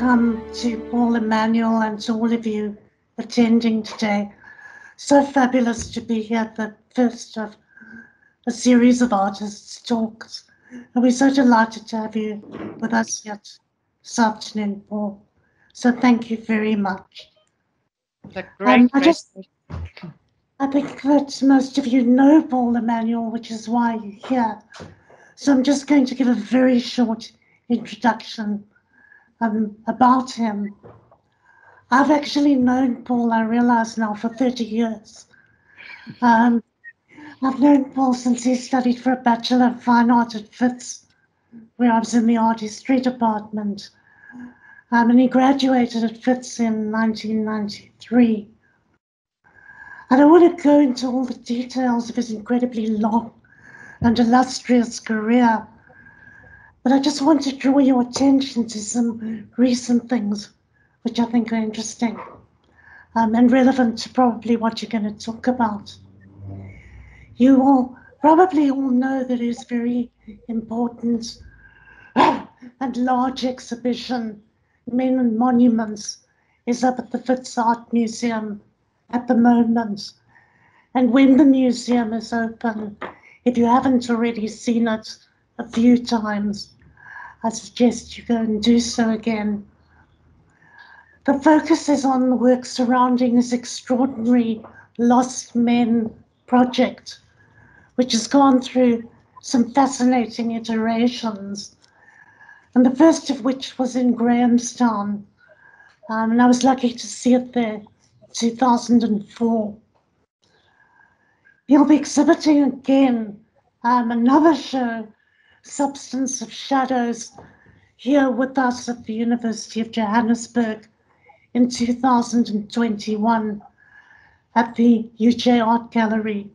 welcome to Paul Emmanuel and to all of you attending today. So fabulous to be here at the first of a series of artists' talks. And we're so delighted to have you with us here this afternoon, Paul. So thank you very much. I think that most of you know Paul Emmanuel, which is why you're here. So I'm just going to give a very short introduction about him. I've actually known Paul, I realise now, for 30 years. I've known Paul since he studied for a Bachelor of Fine Art at Wits, where I was in the art history department. And he graduated at Wits in 1993. I don't want to go into all the details of his incredibly long and illustrious career, but I just want to draw your attention to some recent things which I think are interesting and relevant to probably what you're going to talk about. You will probably all know that his very important and large exhibition, Men and Monuments, is up at the Wits Art Museum at the moment. And when the museum is open, if you haven't already seen it a few times, I suggest you go and do so again. The focus is on the work surrounding this extraordinary Lost Men project, which has gone through some fascinating iterations, and the first of which was in Grahamstown, and I was lucky to see it there in 2004. He'll be exhibiting again another show, Substance of Shadows, here with us at the University of Johannesburg in 2021 at the UJ Art Gallery,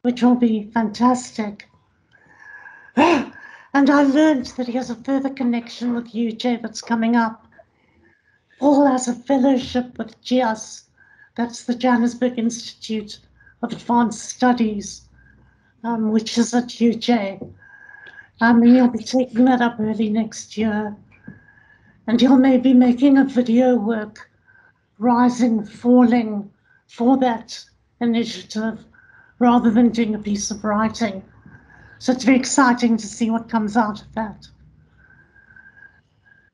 which will be fantastic. And I learned that he has a further connection with UJ that's coming up. Paul has a fellowship with GIAS, that's the Johannesburg Institute of Advanced Studies, which is at UJ. And he'll be taking that up early next year. And he'll maybe be making a video work, Rising, Falling, for that initiative, rather than doing a piece of writing. So it's very exciting to see what comes out of that.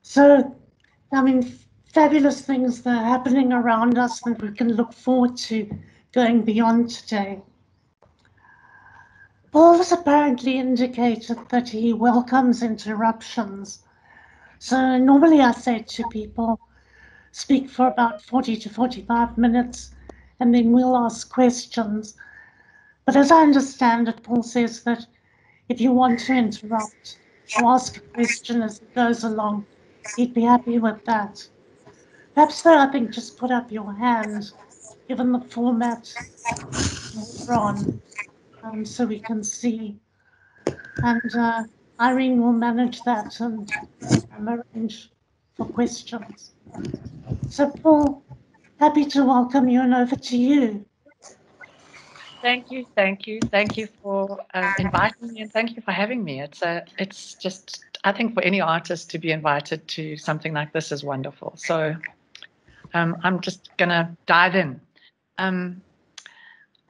So, I mean, fabulous things that are happening around us that we can look forward to going beyond today. Paul has apparently indicated that he welcomes interruptions. So normally I say to people, speak for about 40 to 45 minutes, and then we'll ask questions. But as I understand it, Paul says that if you want to interrupt or ask a question as it goes along, he'd be happy with that. Perhaps though, I think just put up your hand, given the format we're on, so we can see. And Irene will manage that and arrange for questions. So Paul, happy to welcome you, and over to you. Thank you for inviting me, and thank you for having me. It's just, I think for any artist to be invited to something like this is wonderful. So I'm just gonna dive in.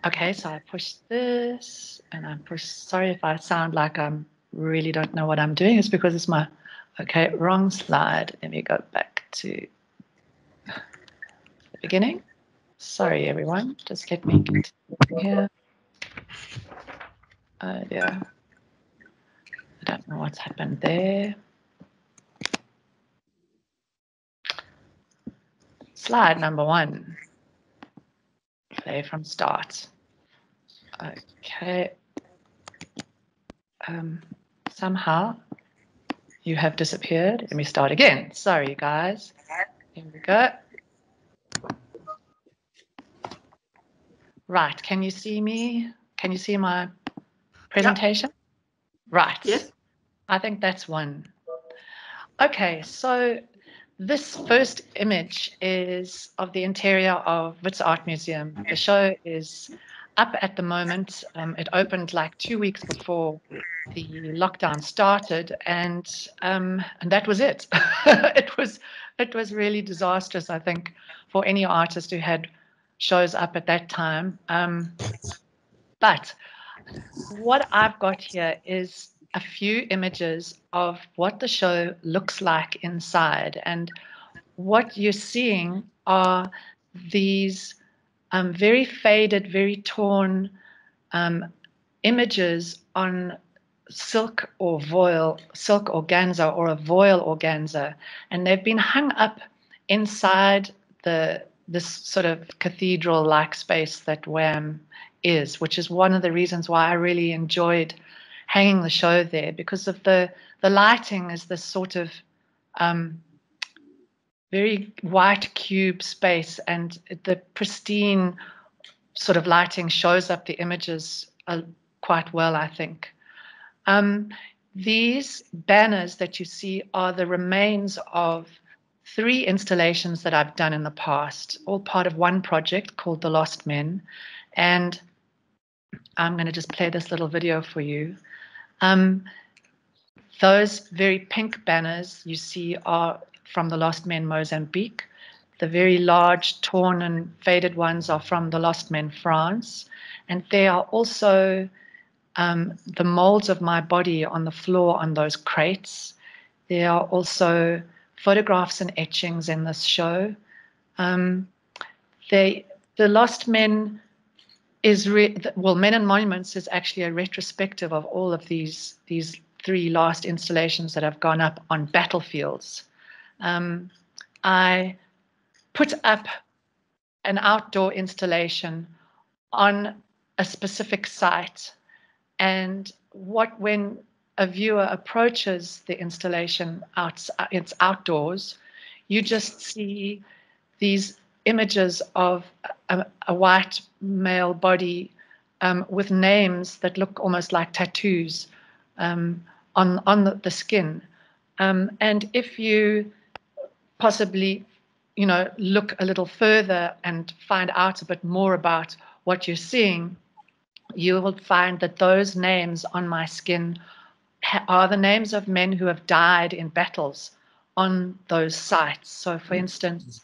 Okay, so I push this and I push, sorry if I sound like I really don't know what I'm doing. It's because it's my, okay, wrong slide. Let me go back to the beginning. Sorry, everyone. Just let me get here. Yeah. I don't know what's happened there. Slide number 1. Play from start. Okay. Somehow you have disappeared. Let me start again. Sorry, guys. Here we go. Right. Can you see me? Can you see my presentation? Yep. Right. Yes. I think that's 1. Okay. So this first image is of the interior of Wits Art Museum. The show is up at the moment. It opened like 2 weeks before the lockdown started, and that was it. it was really disastrous, I think, for any artist who had shows up at that time. But what I've got here is a few images of what the show looks like inside, and what you're seeing are these very faded, very torn images on silk or voile, silk organza or a voile organza, and they've been hung up inside this sort of cathedral-like space that WAM is, which is one of the reasons why I really enjoyed hanging the show there, because of the lighting is this sort of very white cube space, and the pristine sort of lighting shows up the images quite well, I think. These banners that you see are the remains of 3 installations that I've done in the past, all part of one project called The Lost Men. And I'm going to just play this little video for you. Those very pink banners you see are from The Lost Men Mozambique. The very large, torn and faded ones are from The Lost Men France. And they are also the molds of my body on the floor on those crates. There are also photographs and etchings in this show. The Lost Men is Men and Monuments is actually a retrospective of all of these 3 last installations that have gone up on battlefields. I put up an outdoor installation on a specific site, and when a viewer approaches the installation it's outdoors, you just see these images of a white male body with names that look almost like tattoos on the skin. And if you possibly, look a little further and find out a bit more about what you're seeing, you will find that those names on my skin are the names of men who have died in battles on those sites. So, for instance,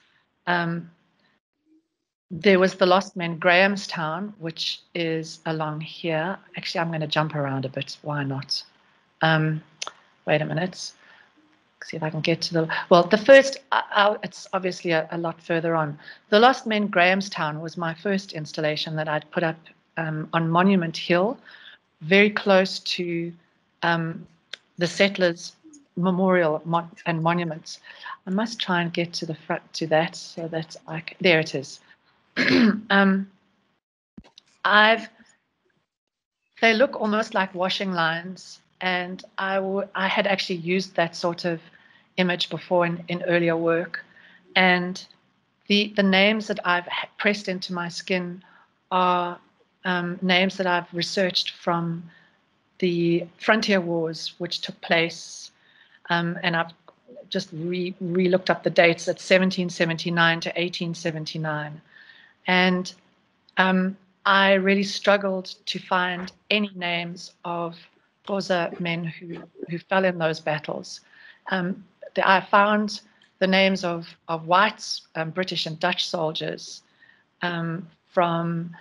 there was the Lost Men Grahamstown, which is along here. Actually, I'm going to jump around a bit. Why not? Wait a minute. See if I can get to the first, it's obviously a lot further on. The Lost Men Grahamstown was my first installation that I'd put up on Monument Hill, very close to the settlers' memorial and monuments. I must try and get to the front to that so that there it is. They look almost like washing lines, and I had actually used that sort of image before in earlier work, and the names that I've pressed into my skin are names that I've researched from the frontier wars, which took place, and I've just re-looked up the dates at 1779 to 1879, and I really struggled to find any names of Xhosa men who fell in those battles. I found the names of whites, British and Dutch soldiers from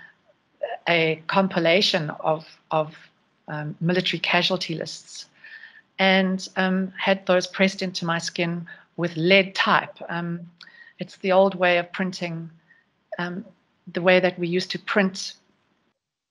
a compilation of military casualty lists, and had those pressed into my skin with lead type. It's the old way of printing, the way that we used to print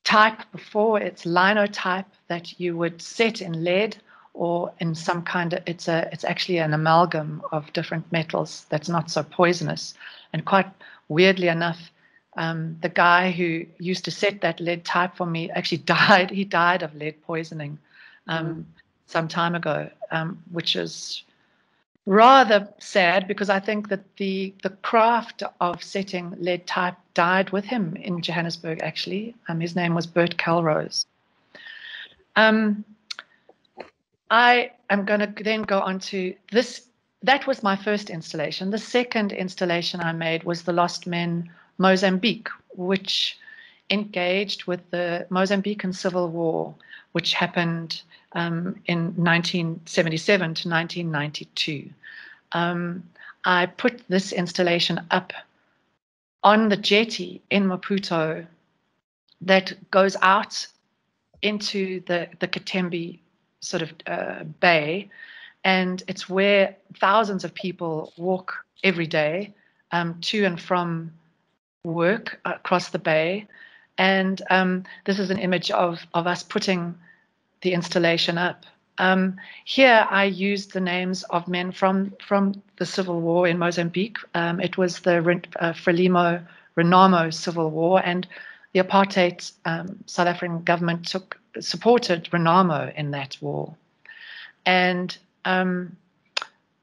type before. It's linotype that you would set in lead or in some kind of, it's actually an amalgam of different metals that's not so poisonous. And quite weirdly enough, the guy who used to set that lead type for me actually died. He died of lead poisoning some time ago, which is rather sad, because I think that the craft of setting lead type died with him in Johannesburg, actually. His name was Bert Calrose. I am going to then go on to this. That was my first installation. The second installation I made was the Lost Men Mozambique, which engaged with the Mozambican Civil War, which happened in 1977 to 1992. I put this installation up on the jetty in Maputo that goes out into the Katembe sort of bay, and it's where thousands of people walk every day to and from work across the bay. And this is an image of us putting the installation up. Here I used the names of men from the civil war in Mozambique. It was the Frelimo Renamo civil war, and the apartheid South African government supported Renamo in that war. And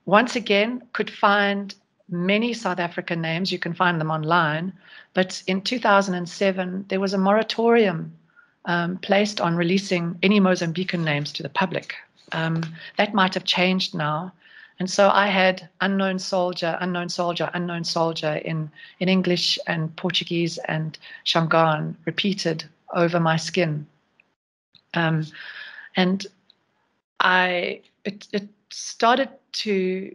once again, could find many South African names. You can find them online. But in 2007, there was a moratorium placed on releasing any Mozambican names to the public. That might have changed now. And so I had unknown soldier, unknown soldier, unknown soldier in English and Portuguese and Shangaan repeated over my skin. And it started to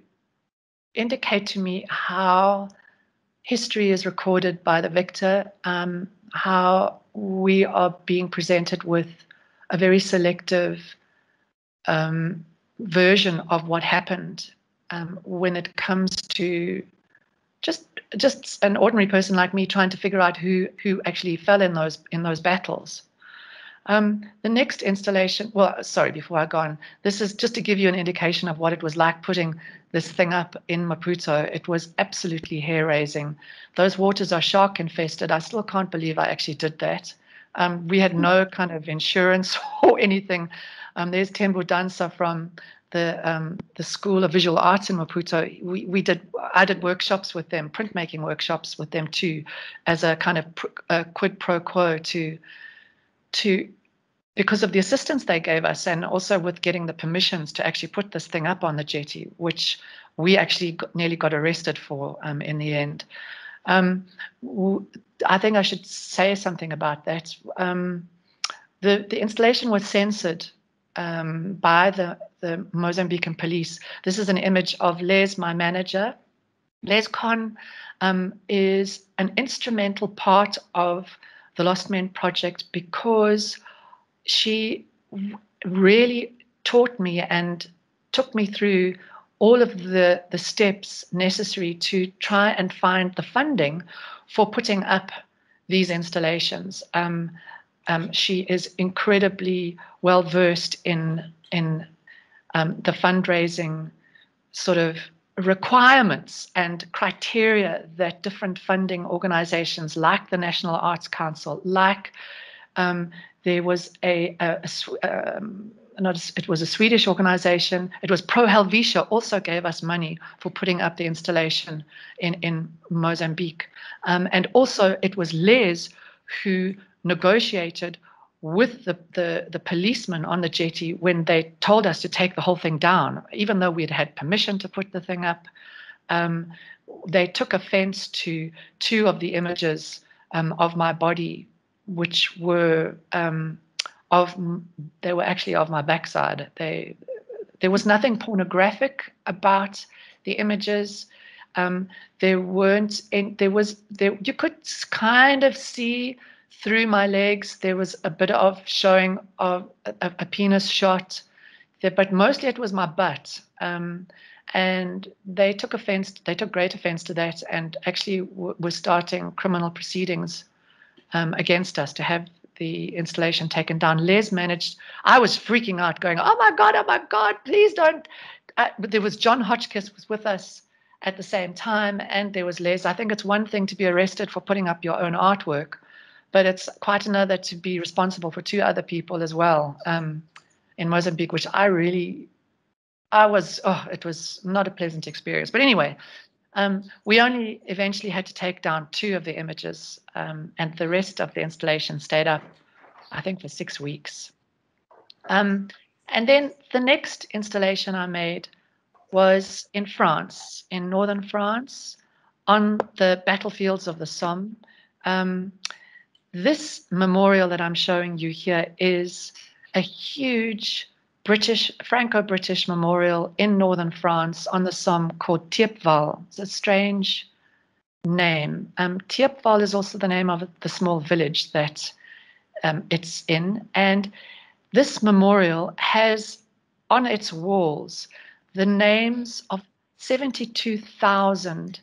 indicate to me how history is recorded by the victor, how we are being presented with a very selective version of what happened when it comes to just an ordinary person like me trying to figure out who actually fell in those battles. The next installation, well, sorry, before I go on, this is just to give you an indication of what it was like putting this thing up in Maputo. It was absolutely hair-raising. Those waters are shark infested. I still can't believe I actually did that. We had no kind of insurance or anything. There's Tembo Dansa from the School of Visual Arts in Maputo. I did workshops with them, printmaking workshops with them too, as a kind of quid pro quo to because of the assistance they gave us, and also with getting the permissions to actually put this thing up on the jetty, which we actually nearly got arrested for in the end. I think I should say something about that. The installation was censored by the Mozambican police. This is an image of Les, my manager. Les Con is an instrumental part of the Lost Men Project because she really taught me and took me through all of the steps necessary to try and find the funding for putting up these installations. She is incredibly well versed in the fundraising sort of requirements and criteria that different funding organizations like the National Arts Council, like there was it was a Swedish organization. It was Pro Helvetia also gave us money for putting up the installation in Mozambique. And also it was Les who negotiated with the policemen on the jetty when they told us to take the whole thing down, even though we'd had permission to put the thing up. They took offense to two of the images of my body, which were they were actually of my backside. There was nothing pornographic about the images. You could kind of see through my legs. There was a bit of showing of a penis shot there, but mostly it was my butt. And they took great offense to that, and actually were starting criminal proceedings against us to have the installation taken down. Les managed. I was freaking out, going, oh my God, please don't. But there was John Hotchkiss was with us at the same time, and there was Les. I think it's one thing to be arrested for putting up your own artwork, but it's quite another to be responsible for two other people as well in Mozambique, which it was not a pleasant experience. But anyway, we only eventually had to take down two of the images, and the rest of the installation stayed up, I think, for 6 weeks. And then the next installation I made was in France, in northern France, on the battlefields of the Somme. this memorial that I'm showing you here is a huge Franco-British memorial in northern France on the Somme called Thiepval. It's a strange name. Thiepval is also the name of the small village that it's in. And this memorial has on its walls the names of 72,000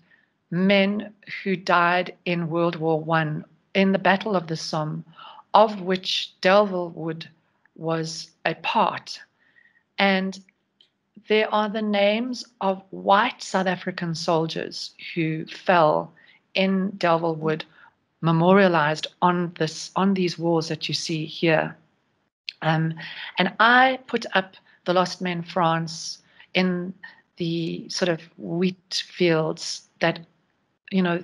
men who died in World War I in the Battle of the Somme, of which Delville Wood was a part. And there are the names of white South African soldiers who fell in Delville Wood, memorialized on these walls that you see here. And I put up the Lost Men France in the sort of wheat fields that, you know,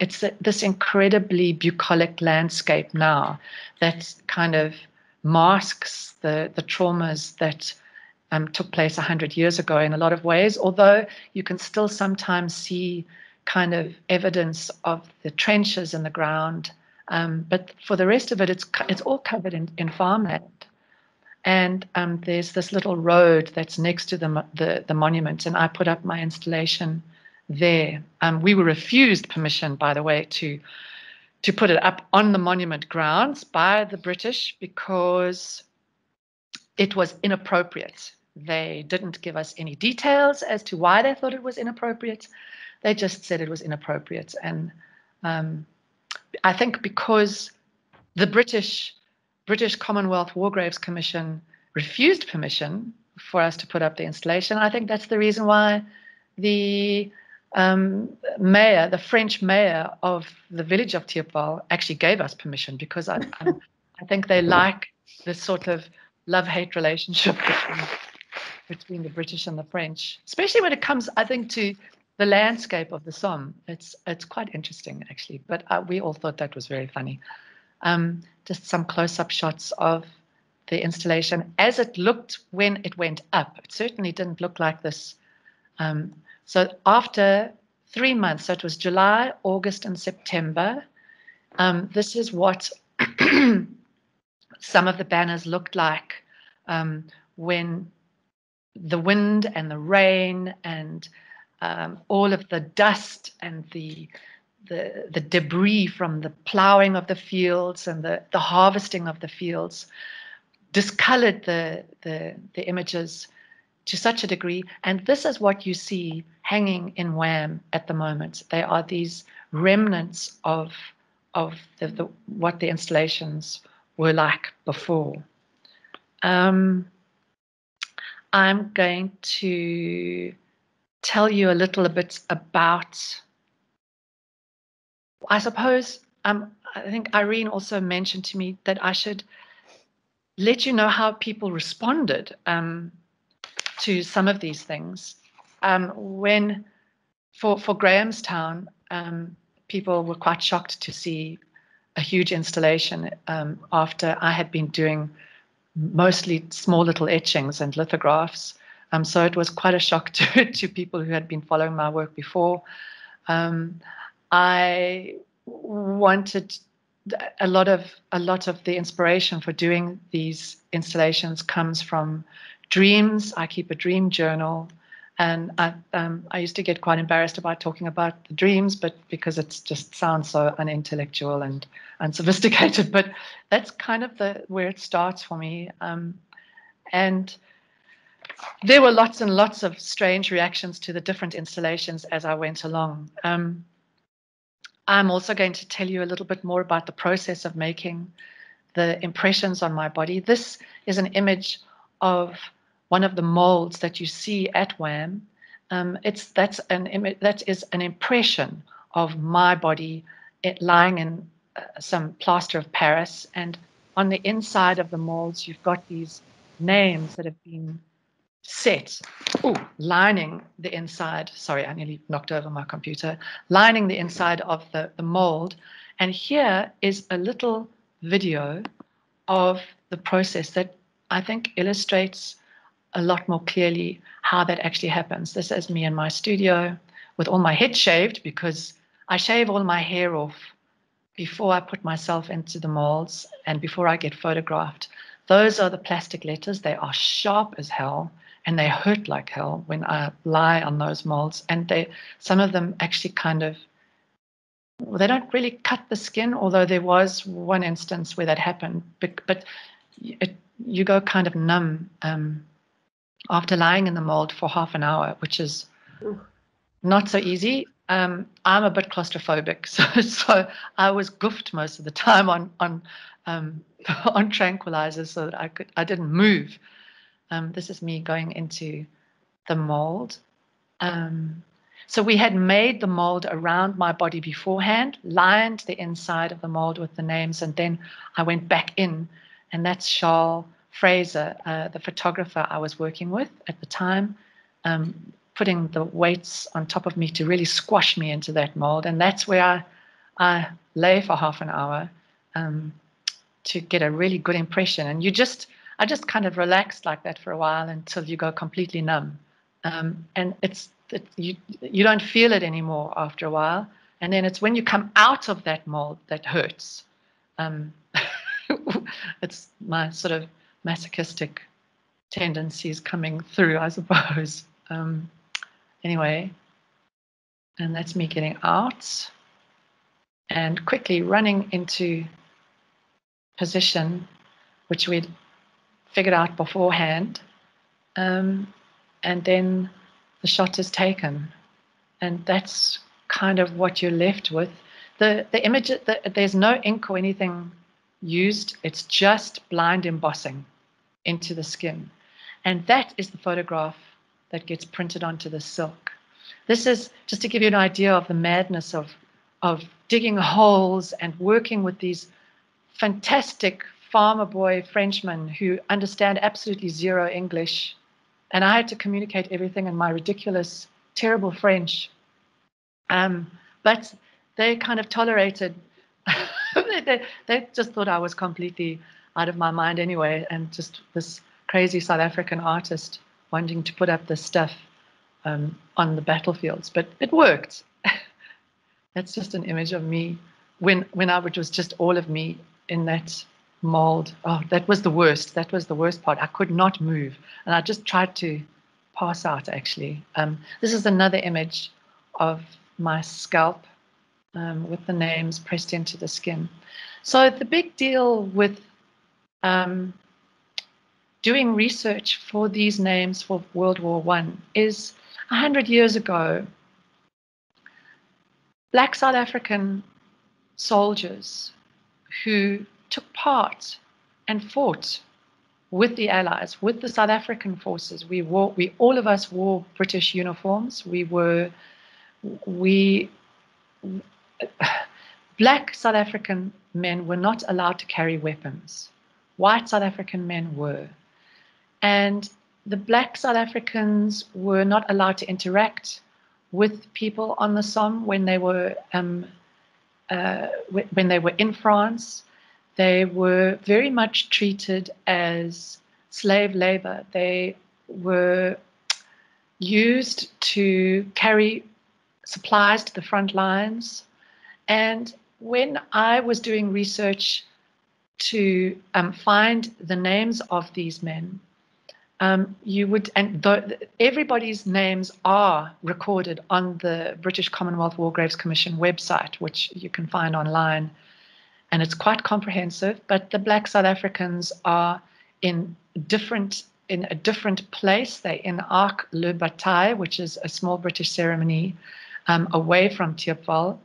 it's this incredibly bucolic landscape now that kind of masks the traumas that took place 100 years ago in a lot of ways, although you can still sometimes see kind of evidence of the trenches in the ground. But for the rest of it, it's all covered in farmland. And there's this little road that's next to the monument, and I put up my installation there. We were refused permission, by the way, to put it up on the monument grounds by the British because it was inappropriate. They didn't give us any details as to why they thought it was inappropriate. They just said it was inappropriate. And I think because the British Commonwealth War Graves Commission refused permission for us to put up the installation, I think that's the reason why the mayor, the French mayor of the village of Thiepval, actually gave us permission, because I think they like this sort of love-hate relationship between the British and the French, especially when it comes, I think, to the landscape of the Somme. It's quite interesting, actually. But we all thought that was very funny. Just some close-up shots of the installation as it looked when it went up. It certainly didn't look like this. So after 3 months, so it was July, August, and September, this is what some of the banners looked like when the wind and the rain and all of the dust and the debris from the plowing of the fields and the harvesting of the fields discolored the images to such a degree. And this is what you see hanging in WAM at the moment. They are these remnants of what the installations were like before. I'm going to tell you a little bit about, I suppose, I think Irene also mentioned to me that I should let you know how people responded to some of these things. When for Grahamstown, people were quite shocked to see a huge installation after I had been doing mostly small little etchings and lithographs. So it was quite a shock to people who had been following my work before. I wanted a lot of the inspiration for doing these installations comes from dreams. I keep a dream journal, and I used to get quite embarrassed about talking about the dreams, but because it just sounds so unintellectual and unsophisticated. But that's kind of where it starts for me. And there were lots and lots of strange reactions to the different installations as I went along. I'm also going to tell you a little bit more about the process of making the impressions on my body. This is an image of one of the molds that you see at WAM. That is an impression of my body lying in some plaster of Paris, and on the inside of the molds you've got these names that have been set, lining the inside. Sorry, I nearly knocked over my computer. Lining the inside of the mold. And here is a little video of the process that I think illustrates a lot more clearly how that actually happens. This is me in my studio with all my head shaved, because I shave all my hair off before I put myself into the molds and before I get photographed. Those are the plastic letters. They are sharp as hell and they hurt like hell when I lie on those molds. And some of them actually they don't really cut the skin, although there was one instance where that happened. But you go kind of numb after lying in the mold for half an hour, which is not so easy. I'm a bit claustrophobic, so I was goofed most of the time on on tranquilizers so that I didn't move. This is me going into the mold. So we had made the mold around my body beforehand, lined the inside of the mold with the names, and then I went back in, and that's Charles Fraser, the photographer I was working with at the time, putting the weights on top of me to really squash me into that mold, and that's where I lay for half an hour to get a really good impression. And I just kind of relaxed like that for a while until you go completely numb, and you don't feel it anymore after a while. And then it's when you come out of that mold that hurts. It's my sort of masochistic tendencies coming through, I suppose. Anyway, and that's me getting out and quickly running into position, which we'd figured out beforehand. And then the shot is taken. And that's kind of what you're left with. The image, there's no ink or anything used. It's just blind embossing into the skin. And that is the photograph that gets printed onto the silk. This is just to give you an idea of the madness of digging holes and working with these fantastic farmer boy Frenchmen who understand absolutely zero English. And I had to communicate everything in my ridiculous, terrible French. But they kind of tolerated. They just thought I was completely out of my mind anyway, and just this crazy South African artist wanting to put up this stuff on the battlefields. But it worked. That's just an image of me when I was just all of me in that mold. Oh, that was the worst. That was the worst part. I could not move, and I just tried to pass out. Actually, this is another image of my scalp with the names pressed into the skin. So the big deal with doing research for these names for World War I is 100 years ago, Black South African soldiers who took part and fought with the Allies, with the South African forces. We all of us wore British uniforms. Black South African men were not allowed to carry weapons. White South African men were. And the Black South Africans were not allowed to interact with people on the Somme when they were in France. They were very much treated as slave labor. They were used to carry supplies to the front lines. And when I was doing research to find the names of these men, everybody's names are recorded on the British Commonwealth War Graves Commission website, which you can find online, and it's quite comprehensive. But the Black South Africans are in a different place. They're in Arc le Bataille, which is a small British ceremony away from Thiepval.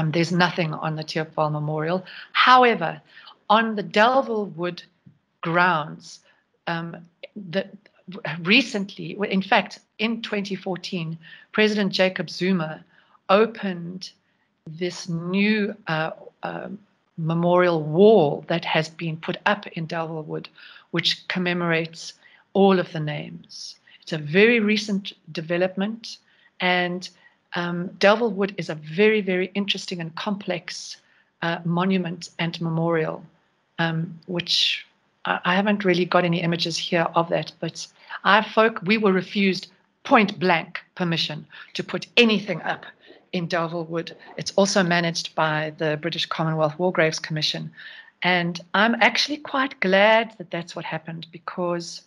There's nothing on the Thiepval Memorial. However, on the Delville Wood grounds, recently, in fact, in 2014, President Jacob Zuma opened this new memorial wall that has been put up in Delville Wood, which commemorates all of the names. It's a very recent development, and Delville Wood is a very, very interesting and complex monument and memorial, which I haven't really got any images here of that, but we were refused point blank permission to put anything up in Delville Wood. It's also managed by the British Commonwealth War Graves Commission. And I'm actually quite glad that that's what happened, because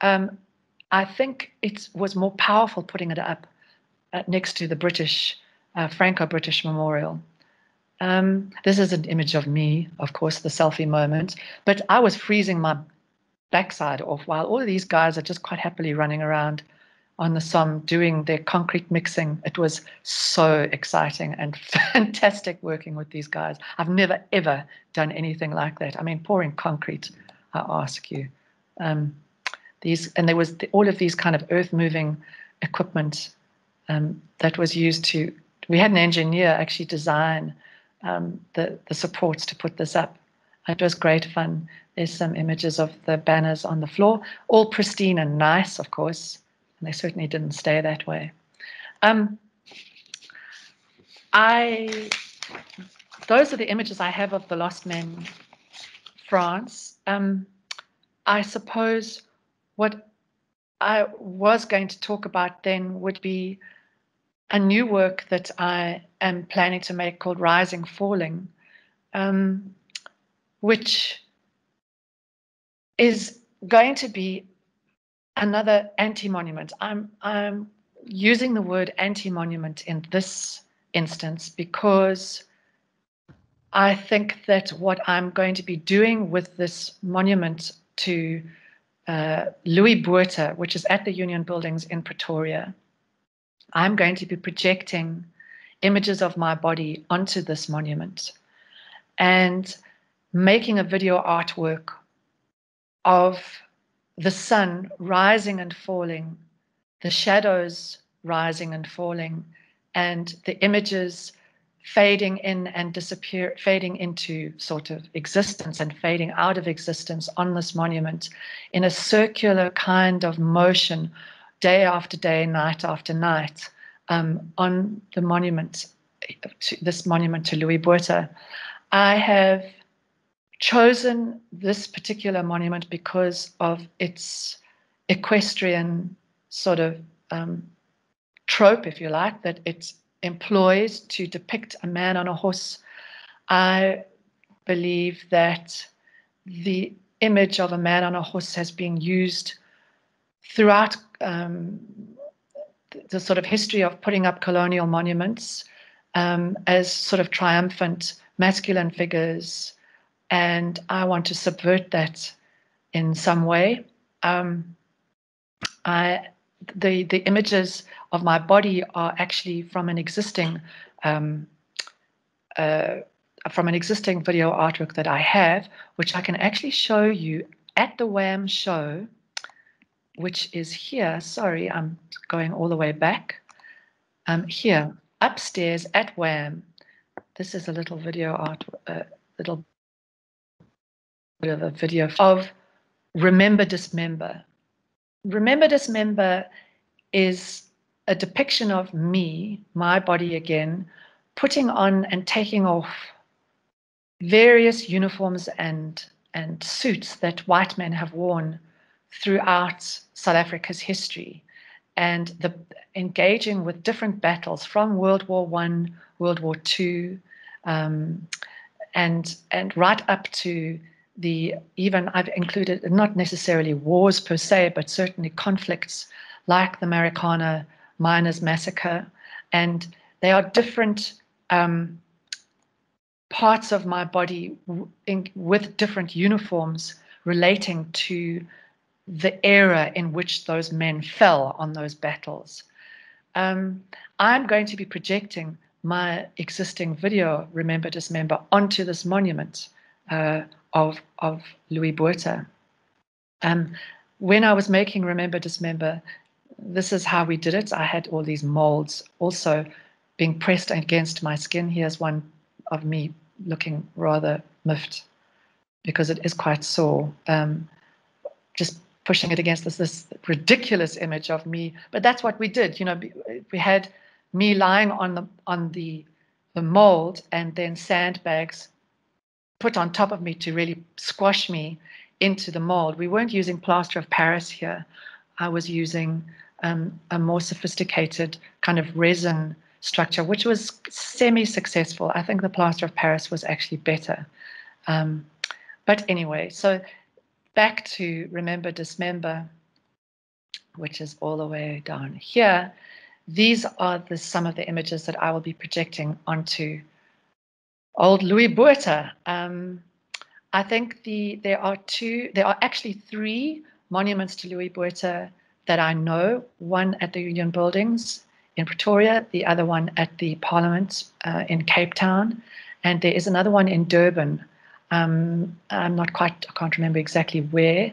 I think it was more powerful putting it up next to the British, Franco-British Memorial. This is an image of me, of course, the selfie moment, but I was freezing my backside off while all of these guys are just quite happily running around on the Somme doing their concrete mixing. It was so exciting and fantastic working with these guys. I've never, ever done anything like that. I mean, pouring concrete, I ask you. And there was all of these kind of earth-moving equipment that was used to, we had an engineer actually design the supports to put this up. It was great fun. There's some images of the banners on the floor, all pristine and nice, of course, and they certainly didn't stay that way. Those are the images I have of the Lost Men France. I suppose what I was going to talk about then would be a new work that I am planning to make called Rising Falling, which is going to be another anti-monument. I'm using the word anti-monument in this instance because I think that what I'm going to be doing with this monument to Louis Botha, which is at the Union Buildings in Pretoria, I'm going to be projecting images of my body onto this monument and making a video artwork of the sun rising and falling, the shadows rising and falling, and the images fading in and fading into sort of existence and fading out of existence on this monument in a circular kind of motion, day after day, night after night, on the monument, this monument to Louis Botha. I have chosen this particular monument because of its equestrian sort of trope, if you like, that it employs to depict a man on a horse. I believe that the image of a man on a horse has been used throughout the sort of history of putting up colonial monuments as sort of triumphant masculine figures, and I want to subvert that in some way. The images of my body are actually from an existing video artwork that I have, which I can actually show you at the WAM show, which is here. Sorry, I'm going all the way back. Here, upstairs at WAM. This is a little video art, little bit of a video of Remember Dismember. Remember Dismember is a depiction of me, my body again, putting on and taking off various uniforms and suits that white men have worn throughout South Africa's history, and engaging with different battles from World War I, World War II, and right up to even I've included not necessarily wars per se, but certainly conflicts like the Marikana Miners Massacre. And they are different parts of my body with different uniforms relating to the era in which those men fell on those battles. I'm going to be projecting my existing video, Remember Dismember, onto this monument of Louis Botha. When I was making Remember Dismember, this is how we did it. I had all these molds also being pressed against my skin. Here's one of me looking rather miffed because it is quite sore. Just pushing it against this ridiculous image of me. But that's what we did. You know, we had me lying on the mold and then sandbags put on top of me to really squash me into the mold. We weren't using plaster of Paris here. I was using a more sophisticated kind of resin structure, which was semi-successful. I think the plaster of Paris was actually better. But anyway, so back to Remember, Dismember, which is all the way down here. These are some of the images that I will be projecting onto old Louis Botha. I think there are actually 3 monuments to Louis Botha that I know. One at the Union Buildings in Pretoria, the other one at the Parliament in Cape Town, and there is another one in Durban. I can't remember exactly where.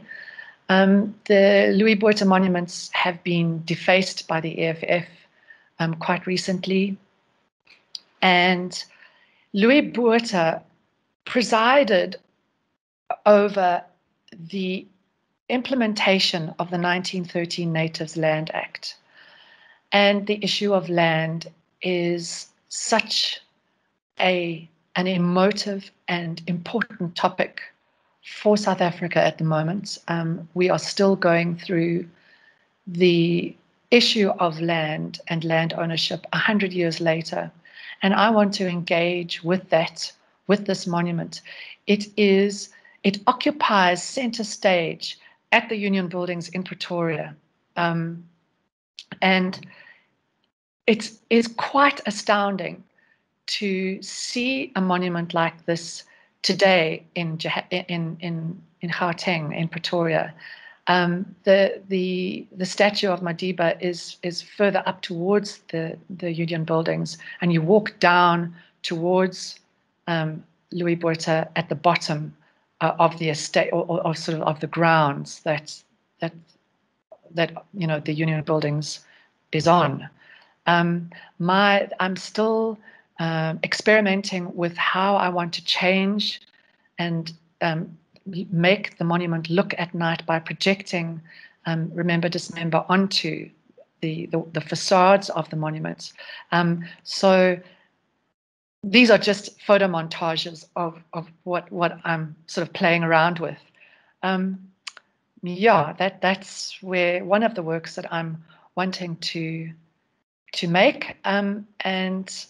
The Louis Botha monuments have been defaced by the EFF quite recently, and Louis Botha presided over the implementation of the 1913 Natives Land Act. And the issue of land is such an emotive and important topic for South Africa at the moment. We are still going through the issue of land and land ownership 100 years later. And I want to engage with that, with this monument. It occupies center stage at the Union Buildings in Pretoria. And it is quite astounding to see a monument like this today in Gauteng, in Pretoria. The statue of Madiba is further up towards the Union Buildings, and you walk down towards Louis Botha at the bottom of the estate, or sort of the grounds that you know the Union Buildings is on. I'm still experimenting with how I want to change and make the monument look at night by projecting Remember, Dismember onto the facades of the monuments. So these are just photo montages of what I'm sort of playing around with. Yeah, that's where one of the works that I'm wanting to make, and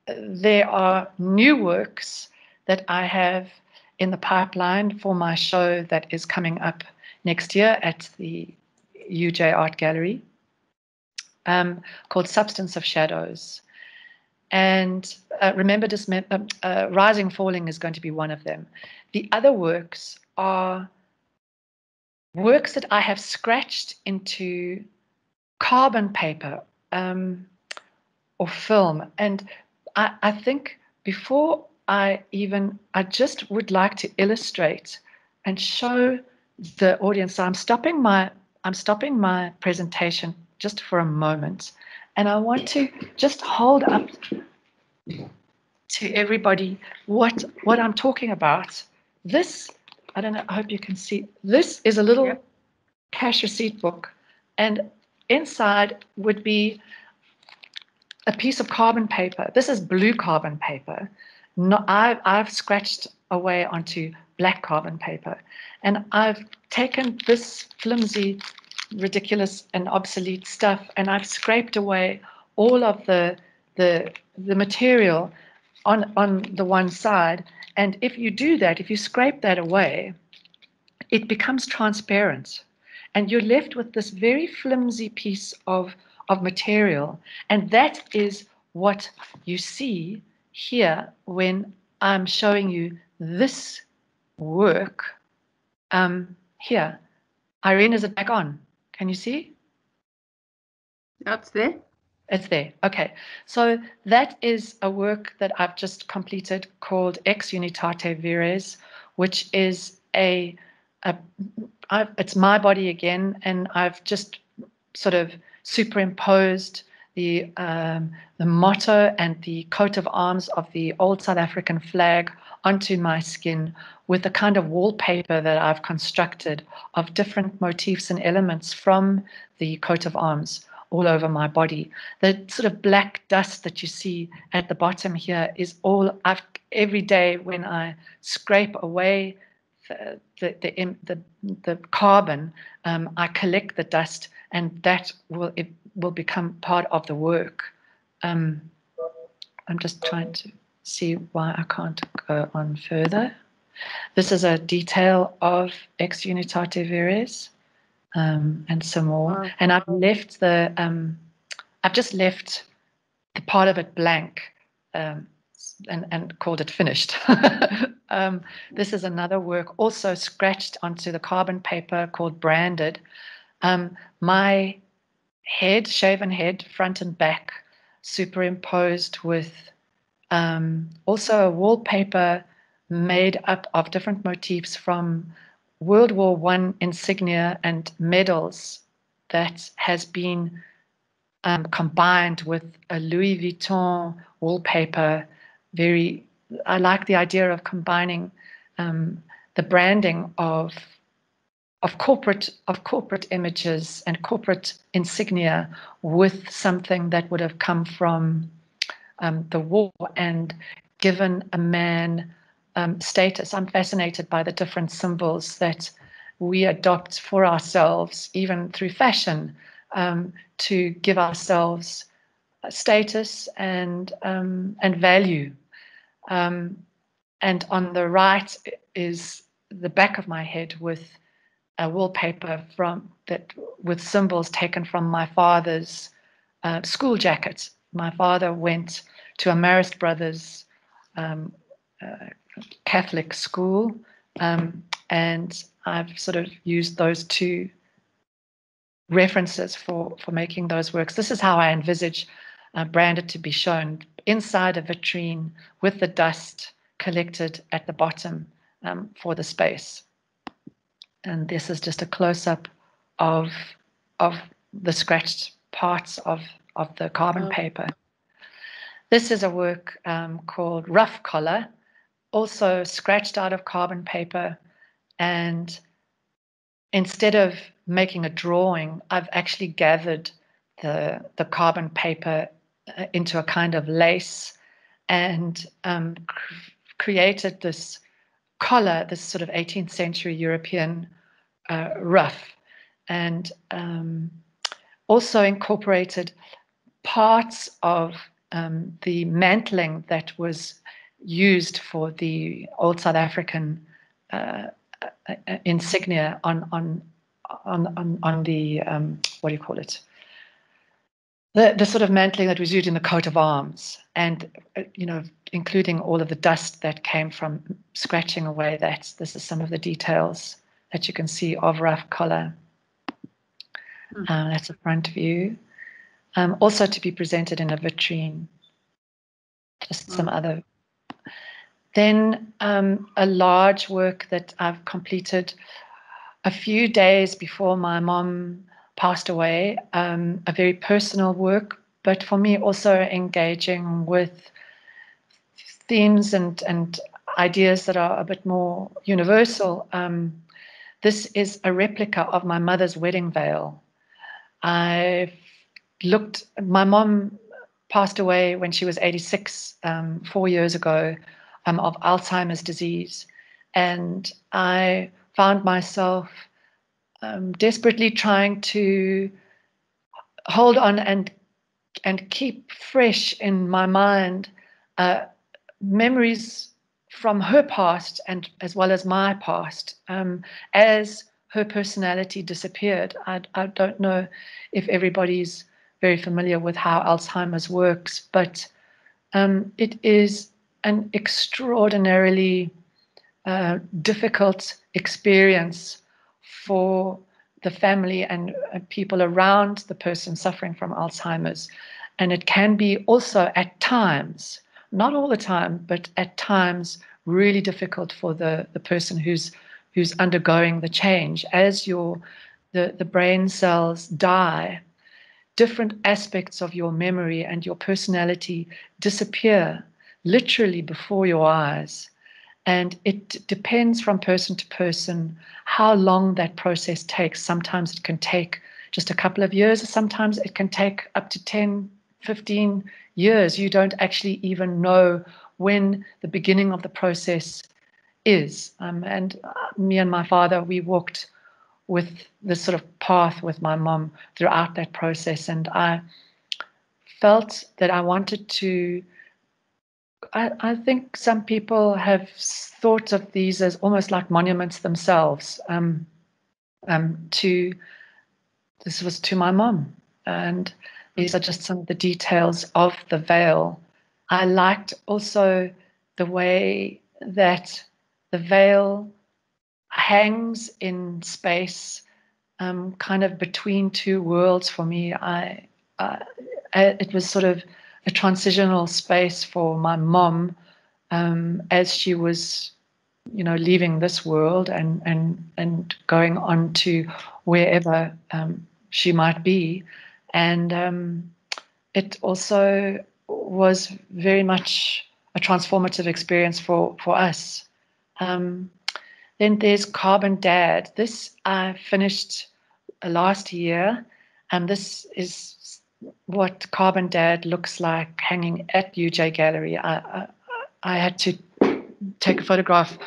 there are new works that I have in the pipeline for my show that is coming up next year at the UJ Art Gallery, called Substance of Shadows. And Remember, Rising Falling is going to be one of them. The other works are works that I have scratched into carbon paper or film. And I think before I just would like to illustrate and show the audience. So I'm stopping my presentation just for a moment, and I want to just hold up to everybody what I'm talking about. This, I don't know, I hope you can see. This is a little cash receipt book, and inside would be a piece of carbon paper. This is blue carbon paper. I've scratched away onto black carbon paper, and I've taken this flimsy, ridiculous, and obsolete stuff, and I've scraped away all of the material on the one side. And if you do that, if you scrape that away, it becomes transparent, and you're left with this very flimsy piece of material. And that is what you see here when I'm showing you this work. Here, Irene, is it back on? Can you see? That's there. It's there. Okay. So that is a work that I've just completed called Ex Unitate Vires, which is it's my body again, and I've just sort of superimposed the motto and the coat of arms of the old South African flag onto my skin with a kind of wallpaper that I've constructed of different motifs and elements from the coat of arms all over my body. The sort of black dust that you see at the bottom here is all every day when I scrape away the carbon, I collect the dust, and that will become part of the work. I'm just trying to see why I can't go on further. This is a detail of Ex Unitate Vires, and some more. Wow. And I've just left the part of it blank, and called it finished. This is another work also scratched onto the carbon paper called Branded. My head, shaven head, front and back, superimposed with also a wallpaper made up of different motifs from World War I insignia and medals that has been combined with a Louis Vuitton wallpaper. I like the idea of combining the branding of corporate images and corporate insignia with something that would have come from the war and given a man status. I'm fascinated by the different symbols that we adopt for ourselves, even through fashion, to give ourselves status and value. And on the right is the back of my head with a wallpaper with symbols taken from my father's school jacket. My father went to a Marist Brothers Catholic school, and I've sort of used those two references for making those works. This is how I envisage Branded to be shown inside a vitrine with the dust collected at the bottom for the space. And this is just a close-up of the scratched parts of the carbon paper. This is a work called Rough Collar, also scratched out of carbon paper, and instead of making a drawing, I've actually gathered the carbon paper into a kind of lace and created this collar, this sort of 18th century European ruff, and also incorporated parts of the mantling that was used for the old South African insignia on the what do you call it? The sort of mantling that was used in the coat of arms, and including all of the dust that came from scratching away that. This is some of the details that you can see of Rough Collar. That's a front view. Also to be presented in a vitrine. Just some other. Then a large work that I've completed a few days before my mom passed away, a very personal work, but for me also engaging with themes and ideas that are a bit more universal. This is a replica of my mother's wedding veil. My mom passed away when she was 86, 4 years ago, of Alzheimer's disease. And I found myself desperately trying to hold on and keep fresh in my mind memories from her past and as well as my past as her personality disappeared. I don't know if everybody's very familiar with how Alzheimer's works, but it is an extraordinarily difficult experience for the family and people around the person suffering from Alzheimer's. And it can be also at times, not all the time, but at times really difficult for the person who's undergoing the change. As the brain cells die, different aspects of your memory and your personality disappear literally before your eyes. And it depends from person to person how long that process takes. Sometimes it can take just a couple of years. Sometimes it can take up to 10, 15 years. You don't actually even know when the beginning of the process is. And me and my father, we walked with this sort of path with my mom throughout that process. And I felt that I wanted to I think some people have thought of these as almost like monuments themselves. To This was to my mom, and these are just some of the details of the veil. I liked also the way that the veil hangs in space, kind of between two worlds for me. It was sort of a transitional space for my mom, as she was, leaving this world and going on to wherever she might be, and it also was very much a transformative experience for us. Um, then there's Carbon Dad. This I finished last year, and this is what Carbon Dad looks like hanging at UJ Gallery. I had to take a photograph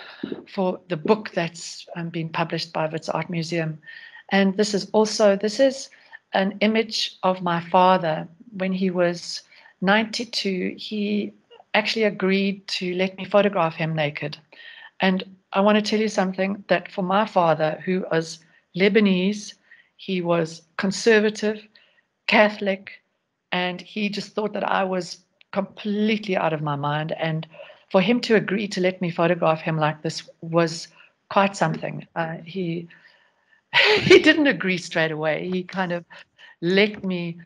for the book that's been published by Wits Art Museum. And this is an image of my father when he was 92. He actually agreed to let me photograph him naked. And I want to tell you something, that for my father, who was Lebanese, he was conservative, Catholic, and he just thought that I was completely out of my mind. And for him to agree to let me photograph him like this was quite something. He he didn't agree straight away. He kind of let me.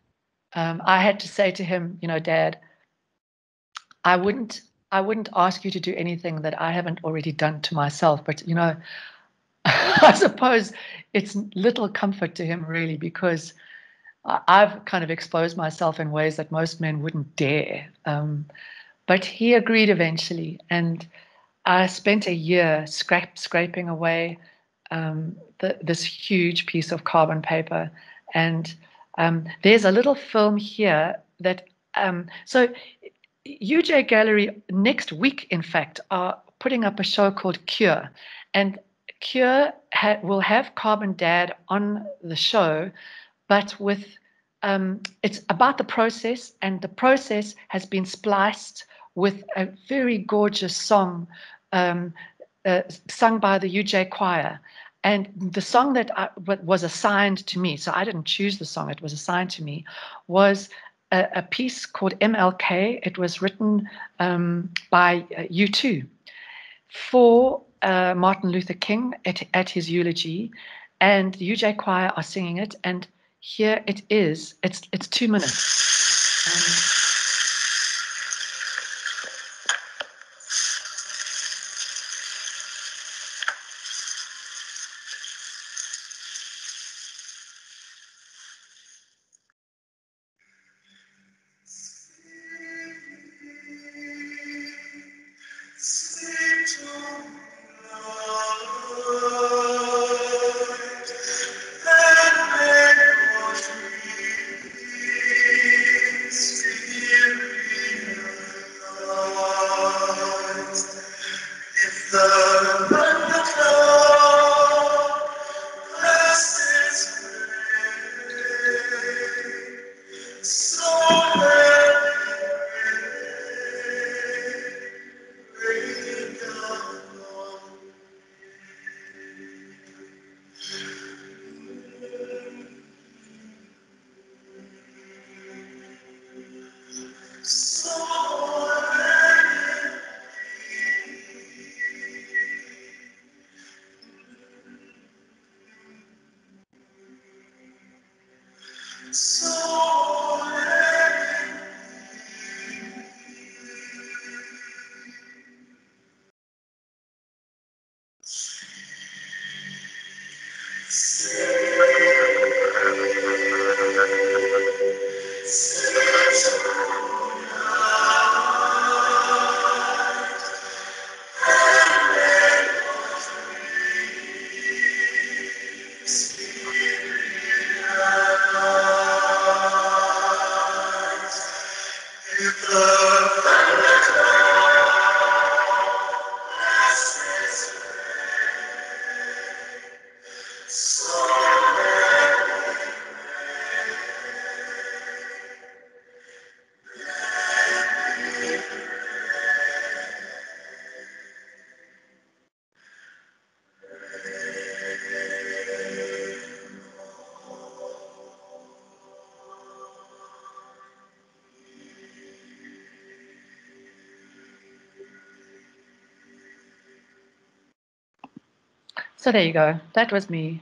I had to say to him, Dad, I wouldn't I wouldn't ask you to do anything that I haven't already done to myself. But I suppose it's little comfort to him really, because I've kind of exposed myself in ways that most men wouldn't dare. But he agreed eventually, and I spent a year scraping away this huge piece of carbon paper. And there's a little film here that, so UJ Gallery next week, in fact, are putting up a show called Cure. And Cure will have Carbon Dad on the show, but it's about the process, and the process has been spliced with a very gorgeous song sung by the UJ choir. And the song that was assigned to me, so I didn't choose the song, it was assigned to me, was a piece called MLK. It was written by U2 for Martin Luther King at his eulogy, and the UJ choir are singing it. And here it is. It's 2 minutes. So there you go. That was me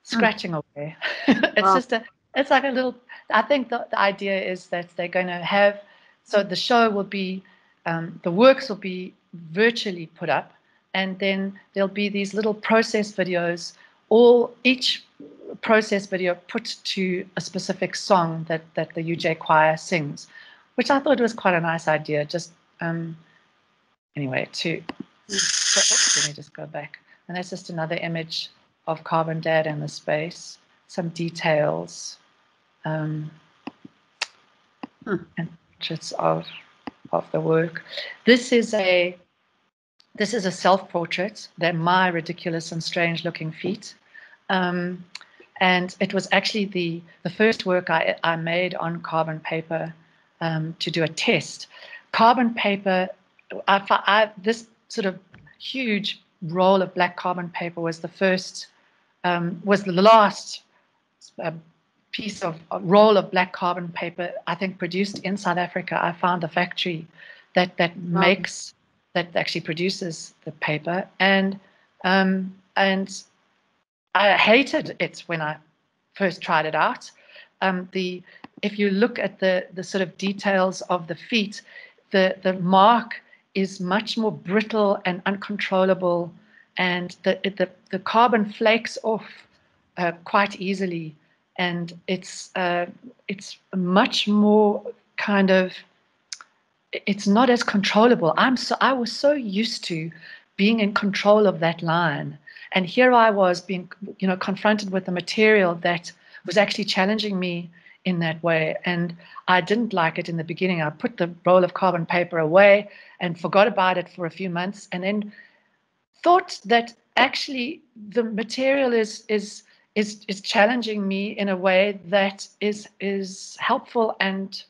scratching away. It's Wow. just it's like a little, I think the idea is that they're going to have, so the show will be, the works will be virtually put up, and then there'll be these little process videos, each process video put to a specific song that the UJ choir sings, which I thought was quite a nice idea. Just anyway, let me just go back. And that's just another image of Carbon Dad in the space, some details, and portraits of the work. This is a self-portrait. They're my ridiculous and strange-looking feet. And it was actually the first work I made on carbon paper to do a test. Carbon paper, this sort of huge roll of black carbon paper was the last piece of a roll of black carbon paper, I think, produced in South Africa. I found the factory that actually produces the paper, and I hated it when I first tried it out. If you look at the sort of details of the feet, the mark is much more brittle and uncontrollable, and the carbon flakes off quite easily, and it's much more kind of, it's not as controllable. I was so used to being in control of that line, and here I was being, confronted with a material that was actually challenging me in that way, and I didn't like it in the beginning. I put the roll of carbon paper away and forgot about it for a few months, and then thought that actually the material is challenging me in a way that is helpful and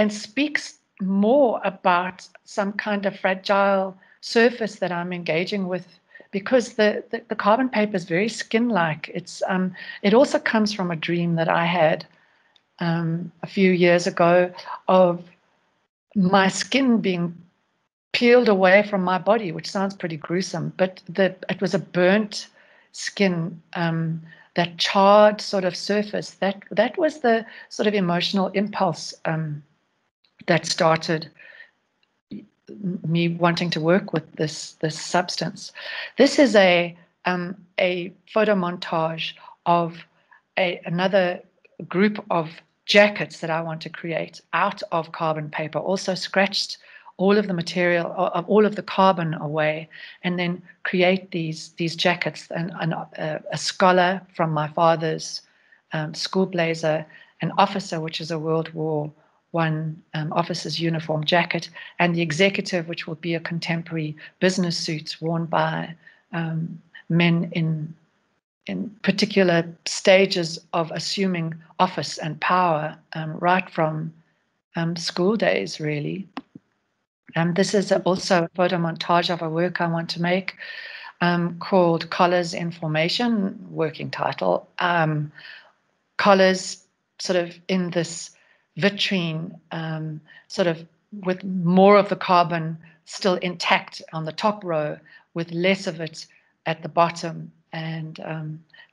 speaks more about some kind of fragile surface that I'm engaging with, because the carbon paper is very skin-like. It also comes from a dream that I had a few years ago of my skin being peeled away from my body, which sounds pretty gruesome, but it was a burnt skin, that charred sort of surface. That was the sort of emotional impulse that started me wanting to work with this substance. This is a photo montage of another group of jackets that I want to create out of carbon paper, also scratched all of the material, all of the carbon away, and then create these jackets. And a scholar from my father's school blazer, an officer, which is a World War One officer's uniform jacket, and the executive, which will be a contemporary business suit worn by men in particular stages of assuming office and power, right from school days, really. This is also a photo montage of a work I want to make called Collars in Formation, working title. Collars sort of in this vitrine, sort of with more of the carbon still intact on the top row, with less of it at the bottom, and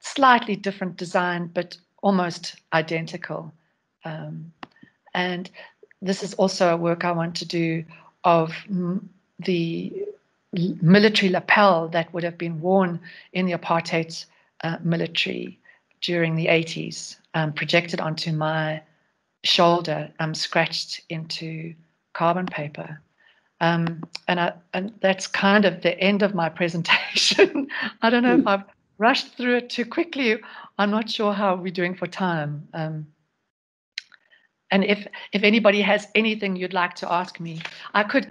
slightly different design, but almost identical. And this is also a work I want to do of the military lapel that would have been worn in the apartheid military during the 80s, projected onto my shoulder, scratched into carbon paper. And that's kind of the end of my presentation. I don't know if I've rushed through it too quickly. I'm not sure how we're doing for time. And if anybody has anything you'd like to ask me, I could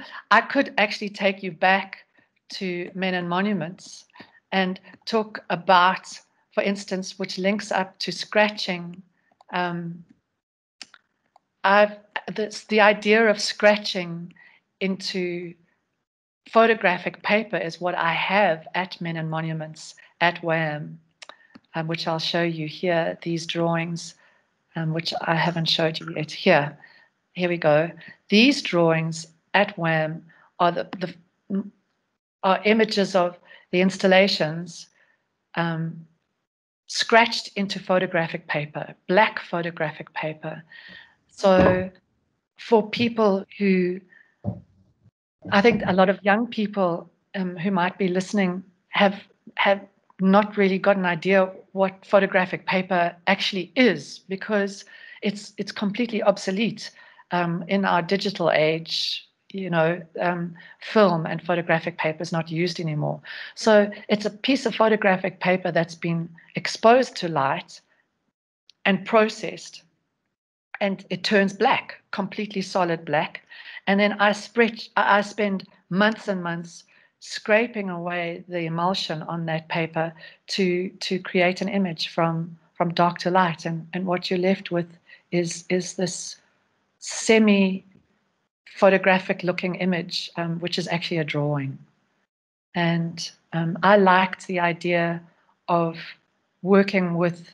actually take you back to Men and Monuments and talk about, for instance, which links up to scratching. The idea of scratching into photographic paper is what I have at Men and Monuments at WAM, which I'll show you here, these drawings, which I haven't showed you yet. Here we go. These drawings at WAM are are images of the installations scratched into photographic paper, black photographic paper. So for people who, I think a lot of young people who might be listening have not really got an idea what photographic paper actually is, because it's completely obsolete in our digital age. Film and photographic paper is not used anymore. So it's a piece of photographic paper that's been exposed to light and processed, and it turns black, completely solid black. And then I spend months and months scraping away the emulsion on that paper to create an image from dark to light. And what you're left with is this semi-photographic looking image, which is actually a drawing. And I liked the idea of working with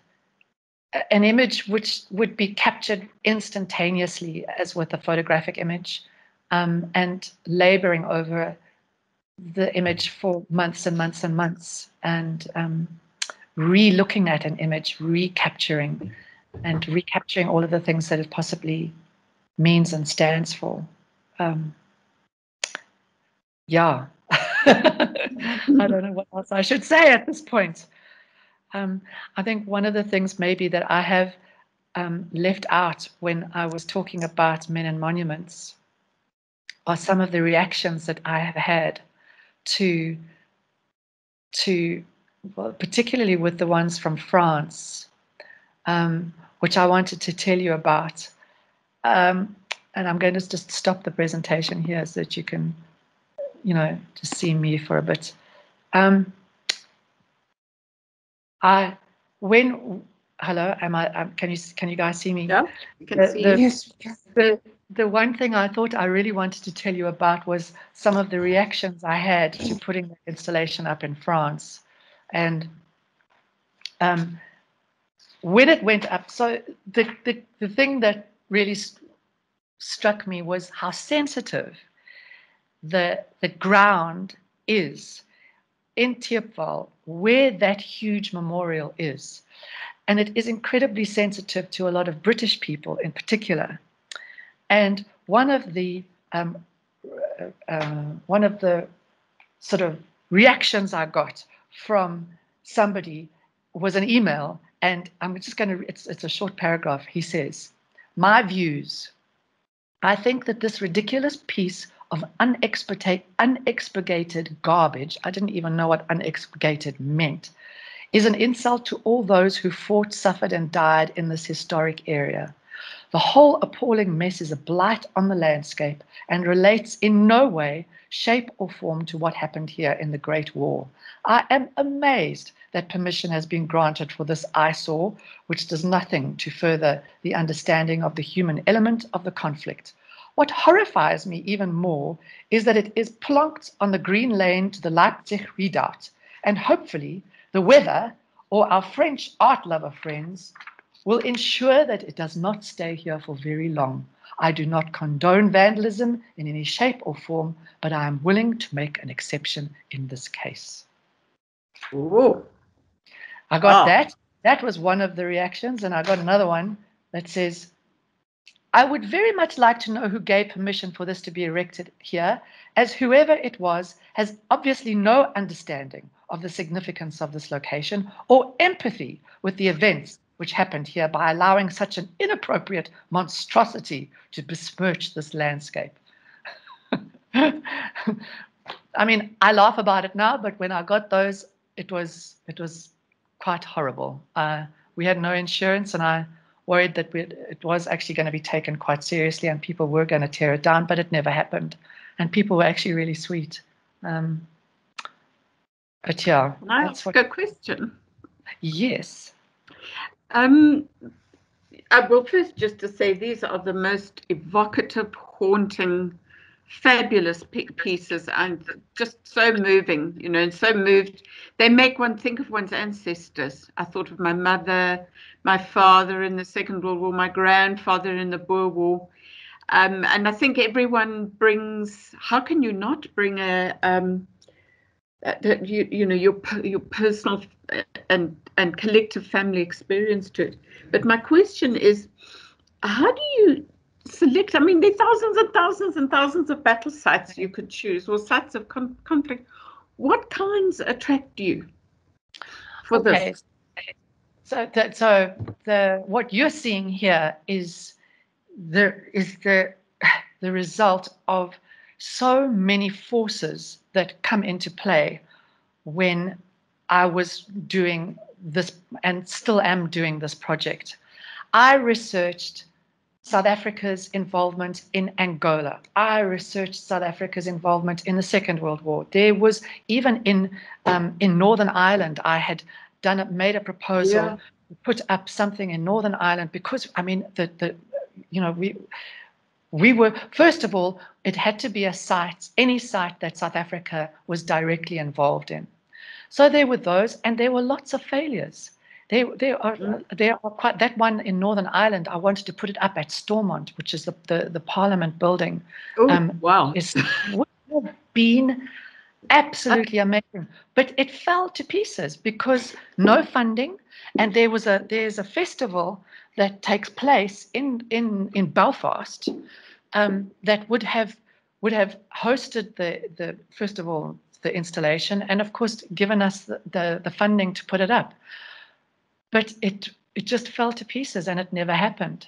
an image which would be captured instantaneously as with a photographic image, and laboring over the image for months and months and months, and re-looking at an image, recapturing all of the things that it possibly means and stands for. Yeah. I don't know what else I should say at this point. I think one of the things maybe that I have left out when I was talking about men and monuments are some of the reactions that I have had to well, particularly with the ones from France, which I wanted to tell you about. And I'm going to just stop the presentation here so that you can, just see me for a bit. Hello, can you guys see me? Yeah, you can see. Yes, The one thing I thought I really wanted to tell you about was some of the reactions I had to putting the installation up in France. And when it went up, so the thing that really struck me was how sensitive the ground is in Thiepval, where that huge memorial is. And it is incredibly sensitive to a lot of British people in particular. And one of the sort of reactions I got from somebody was an email, and I'm just going to, it's a short paragraph. He says, "My views. I think that this ridiculous piece of unexpurgated garbage," I didn't even know what unexpurgated meant, "is an insult to all those who fought, suffered, and died in this historic area. The whole appalling mess is a blight on the landscape and relates in no way, shape, or form to what happened here in the Great War. I am amazed that permission has been granted for this eyesore, which does nothing to further the understanding of the human element of the conflict. What horrifies me even more is that it is plonked on the green lane to the Leipzig Redoubt, and hopefully the weather or our French art lover friends will ensure that it does not stay here for very long. I do not condone vandalism in any shape or form, but I am willing to make an exception in this case." Ooh. I got that. That was one of the reactions. And I got another one that says, "I would very much like to know who gave permission for this to be erected here, as whoever it was has obviously no understanding of the significance of this location or empathy with the events which happened here by allowing such an inappropriate monstrosity to besmirch this landscape." I mean, I laugh about it now, but when I got those, it was quite horrible. We had no insurance, and I worried that it was actually going to be taken quite seriously and people were going to tear it down, but it never happened. And people were actually really sweet. But yeah. Can I ask a question? Yes. I will first just to say these are the most evocative, haunting, fabulous pieces, and just so moving, and so moved. They make one think of one's ancestors. I thought of my mother, my father in the Second World War, my grandfather in the Boer War. And I think everyone brings, how can you not bring a that you know your personal and collective family experience to it. But my question is, how do you select? I mean, there are thousands and thousands and thousands of battle sites you could choose, or sites of conflict. What kinds attract you for Okay, this? so what you're seeing here is the the result of so many forces that come into play when I was doing this and still am doing this project. I researched South Africa's involvement in Angola. I researched South Africa's involvement in the Second World War. There was even in Northern Ireland, I had made a proposal to put up something in Northern Ireland because I mean the you know we were, first of all, it had to be a site, any site that South Africa was directly involved in. So there were those, and there were lots of failures. There are quite, that one in Northern Ireland, I wanted to put it up at Stormont, which is the Parliament building. Oh, wow. Would have been absolutely amazing. But it fell to pieces because no funding, and there's a festival that takes place in Belfast that would have hosted the first of all the installation and of course given us the funding to put it up. But it just fell to pieces and it never happened.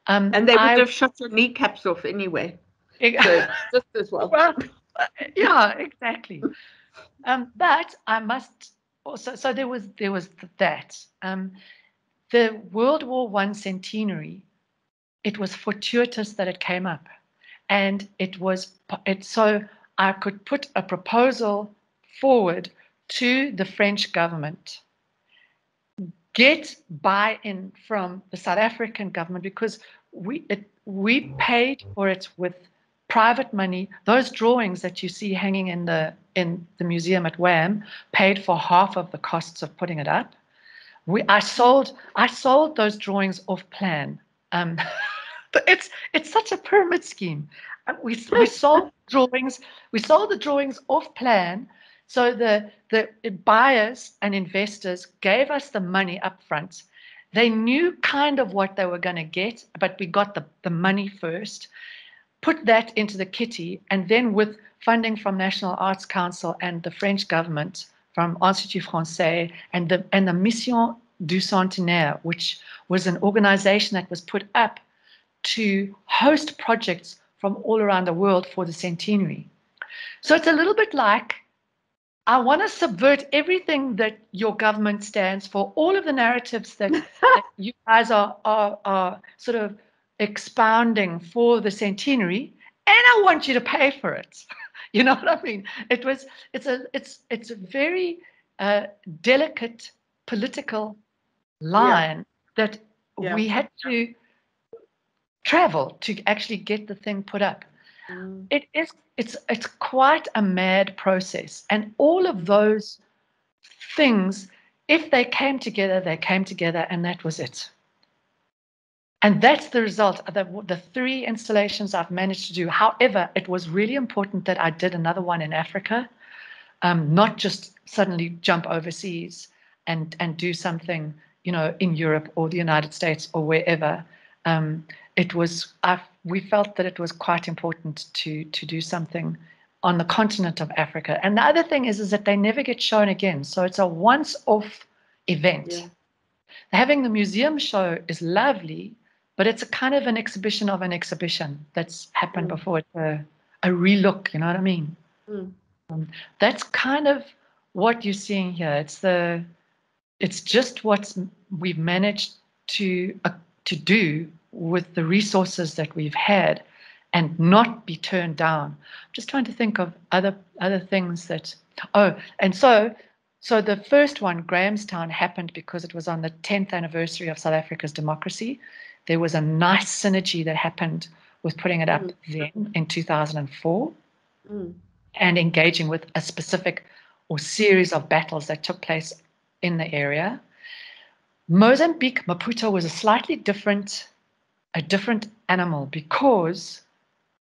And they would have shot your kneecaps off anyway. So just as well. Well, yeah, exactly. But I must also, so there was that. The World War I centenary, it was fortuitous that it came up. And so I could put a proposal forward to the French government, get buy-in from the South African government because we paid for it with private money. Those drawings that you see hanging in the museum at WAM paid for half of the costs of putting it up. I sold those drawings off plan. It's such a pyramid scheme. We sold drawings. We sold the drawings off plan. So the buyers and investors gave us the money up front. They knew kind of what they were going to get, but we got the money first, put that into the kitty, and then with funding from National Arts Council and the French government, from Institut Français and the Mission du Centenaire, which was an organization that was put up to host projects from all around the world for the centenary. So it's a little bit like, I want to subvert everything that your government stands for, all of the narratives that you guys are sort of expounding for the centenary, and I want you to pay for it. You know what I mean? It's a very delicate political line that we had to travel to actually get the thing put up. It's quite a mad process, and all of those things, if they came together, and that was it. And that's the result of the 3 installations I've managed to do. However, it was really important that I did another one in Africa, not just suddenly jump overseas and do something, in Europe or the United States or wherever. We felt that it was quite important to do something on the continent of Africa. And the other thing is that they never get shown again. So it's a once-off event. Yeah. Having the museum show is lovely, but it's a kind of an exhibition of an exhibition that's happened before. It's a relook, you know what I mean? That's kind of what you're seeing here. It's just what we've managed to do with the resources that we've had and not be turned down. I'm just trying to think of other things that, and so the first one, Grahamstown, happened because it was on the 10th anniversary of South Africa's democracy. There was a nice synergy that happened with putting it up then in 2004 and engaging with a specific or series of battles that took place in the area. Mozambique, Maputo, was a slightly different animal because,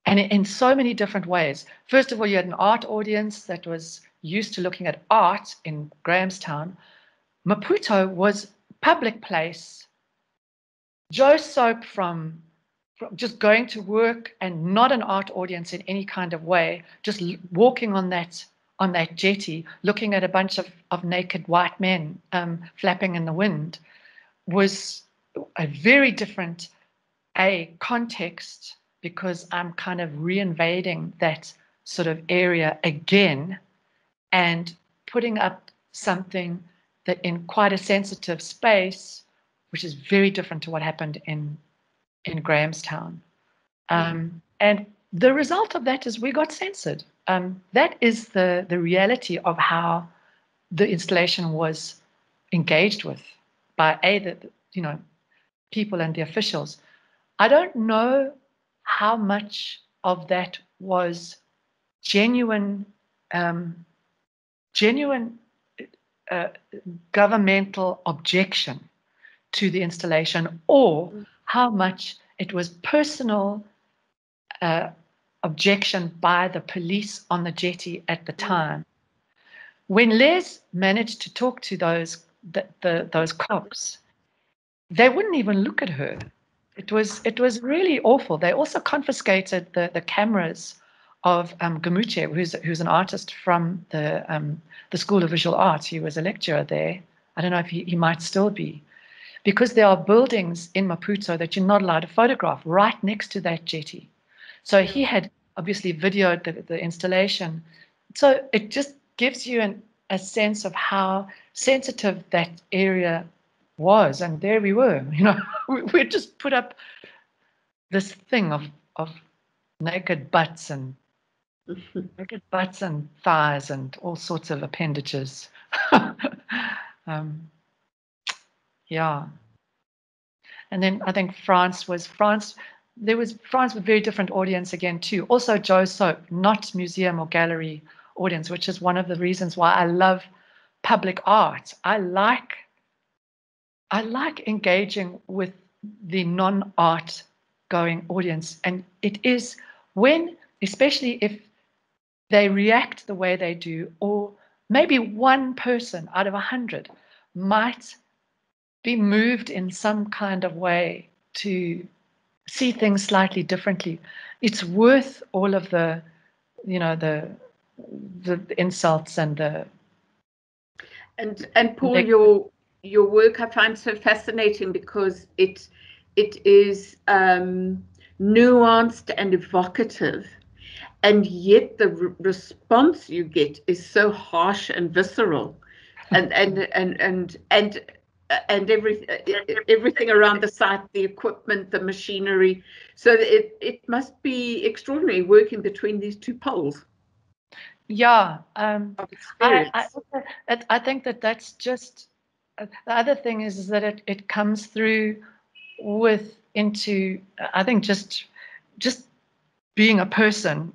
and in so many different ways. First of all, you had an art audience that was used to looking at art in Grahamstown, Maputo was public place. Joe Soap from just going to work and not an art audience in any kind of way, just walking on that jetty, looking at a bunch of naked white men flapping in the wind, was a very different context, because I'm kind of reinvading that sort of area again and putting up something that in quite a sensitive space, which is very different to what happened in Grahamstown. And the result of that is we got censored. That is the reality of how the installation was engaged with by the people and the officials. I don't know how much of that was genuine governmental objection to the installation, or how much it was personal objection by the police on the jetty at the time. When Les managed to talk to those cops, they wouldn't even look at her. It was really awful. They also confiscated the cameras of Gamuche, who's an artist from the School of Visual Arts. He was a lecturer there. I don't know if he might still be, because there are buildings in Maputo that you're not allowed to photograph right next to that jetty. So he had obviously videoed the installation. So it just gives you a sense of how sensitive that area was. And there we were, we just put up this thing of naked butts and thighs and all sorts of appendages. Yeah. And then I think France with a very different audience again too. Also Joe Soap, not museum or gallery audience, which is one of the reasons why I love public art. I like engaging with the non-art going audience. And it is when, especially if they react the way they do, or maybe one person out of 100 might be moved in some kind of way to see things slightly differently. It's worth all of the insults and the. And Paul, your work I find so fascinating because it is nuanced and evocative, and yet the response you get is so harsh and visceral, and everything around the site, the equipment, the machinery. So it must be extraordinary working between these two poles. Yeah, I think that's just the other thing is that it comes through into I think just being a person.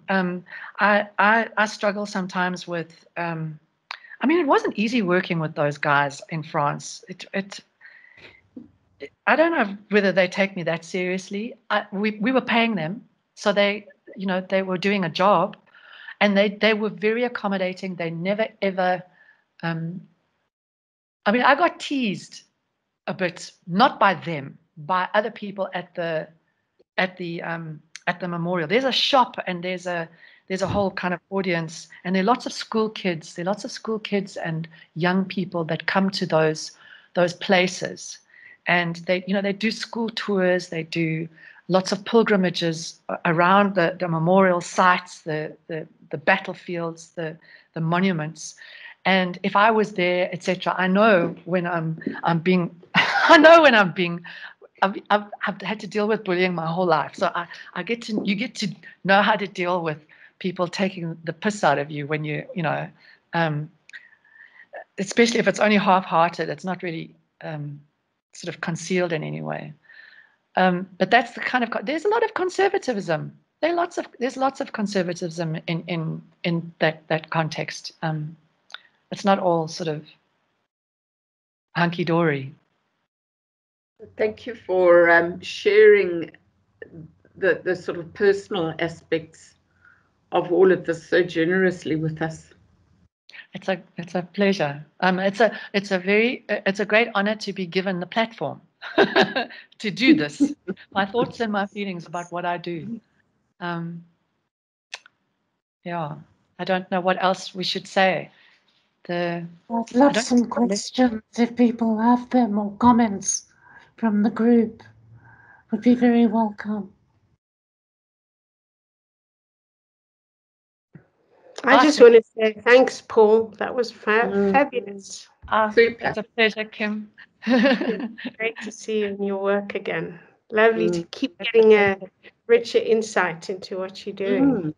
I struggle sometimes with. I mean, it wasn't easy working with those guys in France. I don't know whether they take me that seriously. We were paying them, so they were doing a job. And they were very accommodating. They never ever. I mean, I got teased a bit, not by them, by other people at the memorial. There's a shop and there's a whole kind of audience, and there are lots of school kids. There are lots of school kids and young people that come to those places, and they do school tours. They do lots of pilgrimages around the memorial sites, the battlefields, the monuments. And if I was there, etc., I know when I'm being, I've had to deal with bullying my whole life. So you get to know how to deal with people taking the piss out of you when especially if it's only half-hearted. It's not really sort of concealed in any way. But that's the kind of there's a lot of conservatism. There's lots of conservatism in that context. It's not all sort of hunky dory. Thank you for sharing the sort of personal aspects of all of this so generously with us. It's a pleasure. It's a great honor to be given the platform to do this. My thoughts and my feelings about what I do. Yeah, I don't know what else we should say. I'd love some questions if people have them, or comments from the group. Would be very welcome. I just want to say thanks, Paul. That was fabulous. It's a pleasure, Kim. Great to see you in your work again. Lovely to keep getting a richer insight into what you're doing.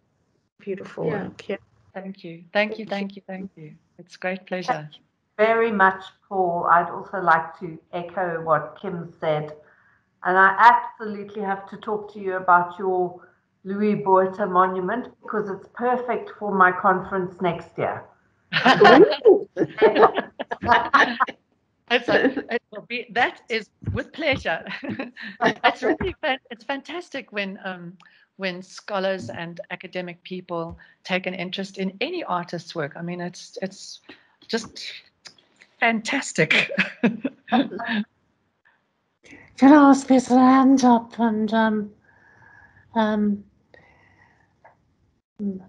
Beautiful work. Yeah. Thank you. Thank you. Thank you. Thank you. It's a great pleasure. Very much, Paul. I'd also like to echo what Kim said. And I absolutely have to talk to you about your Louis Botha monument, because it's perfect for my conference next year. That is with pleasure. It's really it's fantastic when scholars and academic people take an interest in any artist's work. I mean, it's just fantastic. Can I ask, there's a hand up, and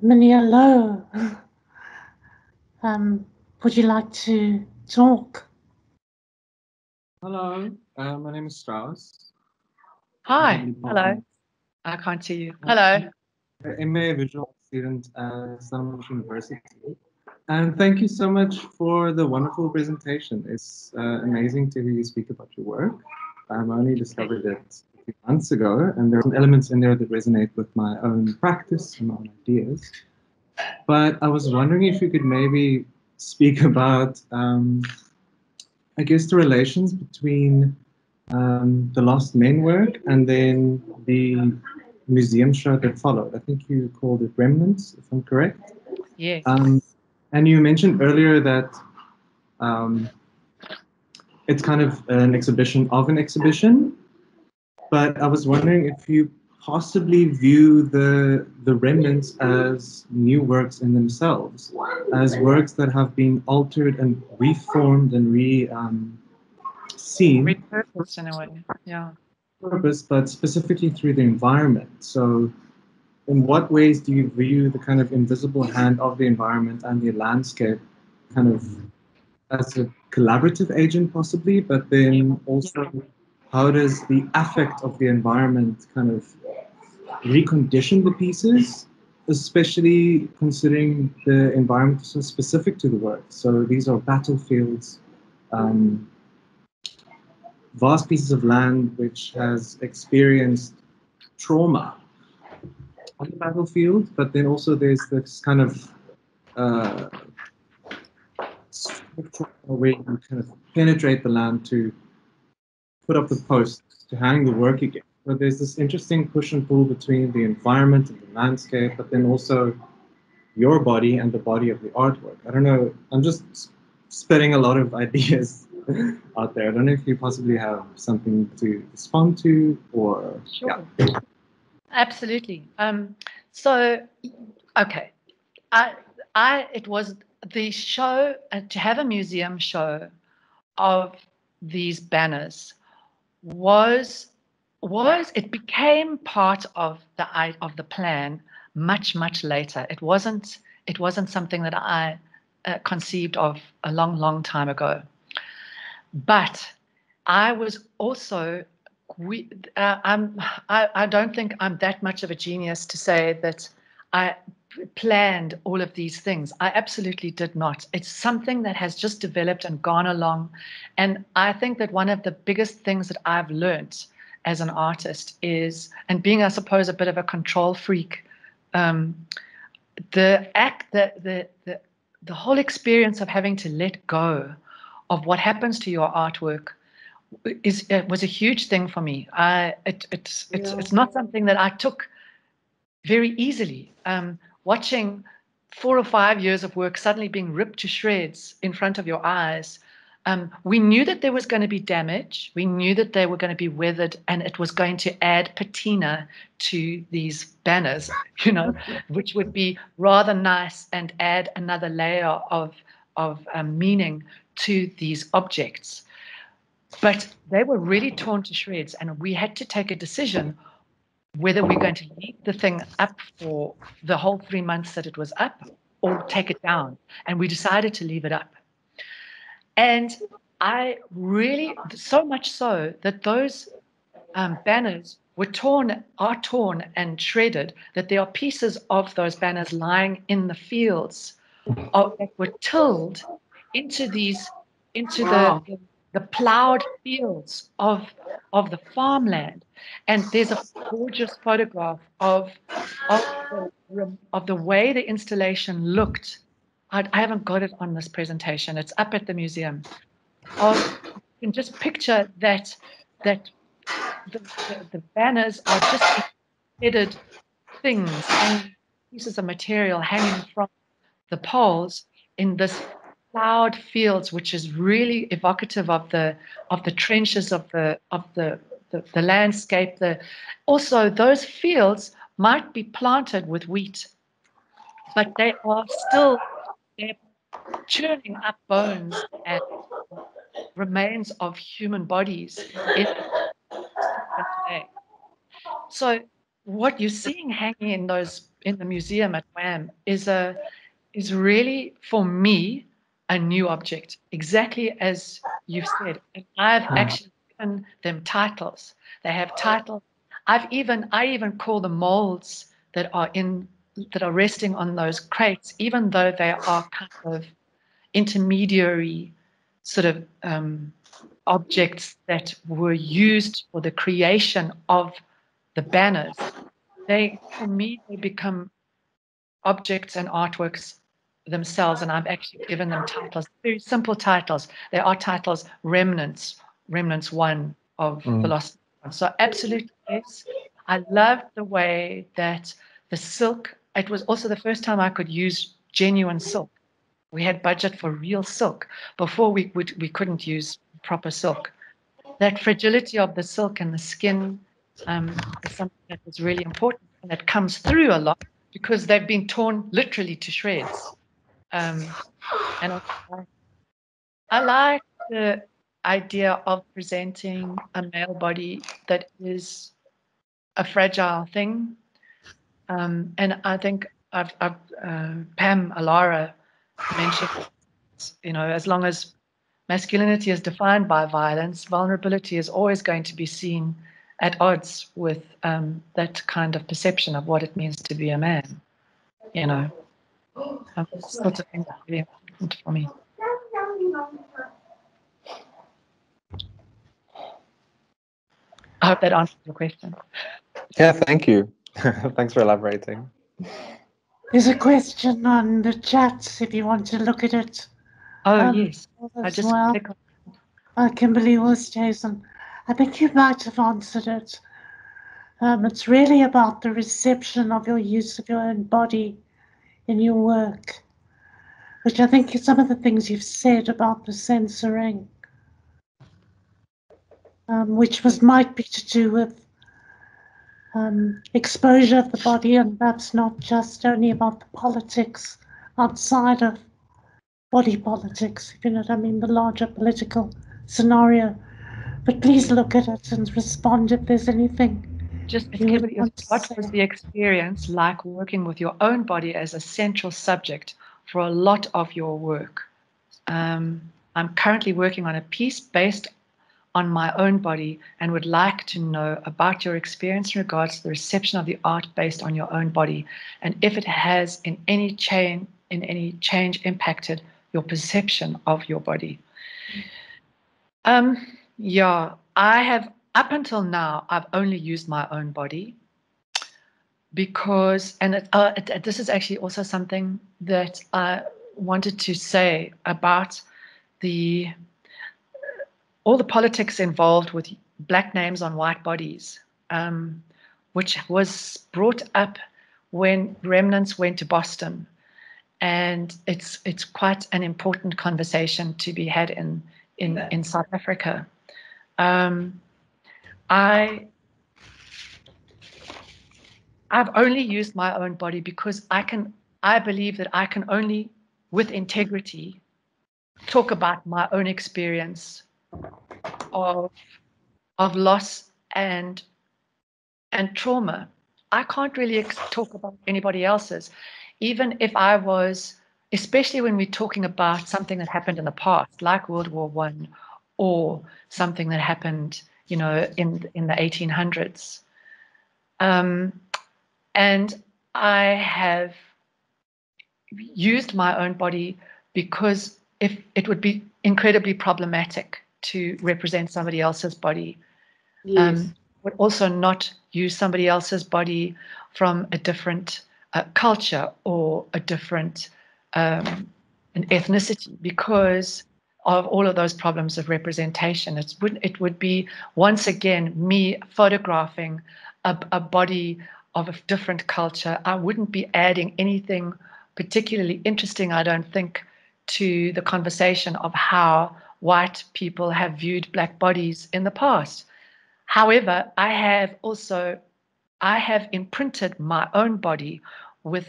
Emmanuel, would you like to talk? Hello, my name is Strauss. Hi, hello. I can't see you. Hello. I'm a visual student at Stellenbosch University. And thank you so much for the wonderful presentation. It's amazing to hear you speak about your work. I only discovered it a few months ago, and there are some elements in there that resonate with my own practice and my own ideas. But I was wondering if you could maybe speak about, I guess, the relations between the Lost Men work and then the museum show that followed. I think you called it Remnants, if I'm correct. Yes. And you mentioned earlier that it's kind of an exhibition of an exhibition, but I was wondering if you possibly view the remnants as new works in themselves, as works that have been altered and reformed and seen. Repurposed in a way, yeah. Purpose, but specifically through the environment. So in what ways do you view the kind of invisible hand of the environment and the landscape kind of as a collaborative agent possibly, but then also how does the affect of the environment kind of recondition the pieces, especially considering the environment is so specific to the work? So these are battlefields, vast pieces of land which has experienced trauma on the battlefield, but then also there's this kind of where you kind of penetrate the land to put up the posts to hang the work again. So there's this interesting push and pull between the environment and the landscape, but then also your body and the body of the artwork. I don't know, I'm just spitting a lot of ideas out there. I don't know if you possibly have something to respond to, or sure. Yeah. Absolutely. So, okay, it was the show to have a museum show of these banners was it became part of the plan much later. It wasn't something that I conceived of a long time ago. But I was also I don't think I'm that much of a genius to say that I planned all of these things. I absolutely did not. It's something that has just developed and gone along. And I think that one of the biggest things that I've learned as an artist is, and being, I suppose, a bit of a control freak, the whole experience of having to let go of what happens to your artwork was a huge thing for me. It's not something that I took very easily. Watching 4 or 5 years of work suddenly being ripped to shreds in front of your eyes. We knew that there was going to be damage. We knew that they were going to be weathered, and it was going to add patina to these banners, which would be rather nice and add another layer of meaning to these objects. But they were really torn to shreds, and we had to take a decision whether we're going to leave the thing up for the whole 3 months that it was up or take it down. And we decided to leave it up. And I really, so much so that those banners are torn and shredded, that there are pieces of those banners lying in the fields that were tilled into the plowed fields of the farmland. And there's a gorgeous photograph of the way the installation looked. I haven't got it on this presentation. It's up at the museum. You can just picture that the banners are just headed things and pieces of material hanging from the poles in this plowed fields, which is really evocative of the trenches of the landscape. Also, those fields might be planted with wheat, but they are still churning up bones and remains of human bodies in today. So what you're seeing hanging in the museum at WAM is really, for me, a new object, exactly as you've said. And I've actually given them titles. They have titles. I even call the molds that are resting on those crates, even though they are kind of intermediary sort of objects that were used for the creation of the banners. For me, they become objects and artworks themselves, and I've actually given them titles, very simple titles. They are titles, Remnants 1 of the Lost. So absolutely, yes. I loved the way that the silk, it was also the first time I could use genuine silk. We had budget for real silk. Before we couldn't use proper silk. That fragility of the silk and the skin is something that was really important, and that comes through a lot because they've been torn literally to shreds. And I like the idea of presenting a male body that is a fragile thing. And I think Pam Alara mentioned, as long as masculinity is defined by violence, vulnerability is always going to be seen at odds with that kind of perception of what it means to be a man. Sorts of things are really important for me. I hope that answers your question. Yeah, thank you. Thanks for elaborating. There's a question on the chat if you want to look at it. Oh, yes. I just click on Kimberly Westhuizen. I think you might have answered it. It's really about the reception of your use of your own body in your work, which I think is some of the things you've said about the censoring, which might be to do with exposure of the body, and that's not just only about the politics outside of body politics, if you know what I mean, the larger political scenario. But please look at it and respond if there's anything. What was the experience like working with your own body as a central subject for a lot of your work? I'm currently working on a piece based on my own body and would like to know about your experience in regards to the reception of the art based on your own body, and if it has in any change impacted your perception of your body. Yeah, I have, up until now, I've only used my own body because, and this is actually also something that I wanted to say about all the politics involved with black names on white bodies, which was brought up when Remnants went to Boston. And it's quite an important conversation to be had in South Africa. I've only used my own body because I believe that I can only, with integrity, talk about my own experience of loss and trauma. I can't really talk about anybody else's, even if I was, especially when we're talking about something that happened in the past, like World War I, or something that happened, in the 1800s. And I have used my own body because if it would be incredibly problematic to represent somebody else's body. Yes. Would also not use somebody else's body from a different culture or a different an ethnicity, because of all of those problems of representation. It would be, once again, me photographing a body of a different culture. I wouldn't be adding anything particularly interesting, I don't think, to the conversation of how white people have viewed black bodies in the past. However, I have imprinted my own body with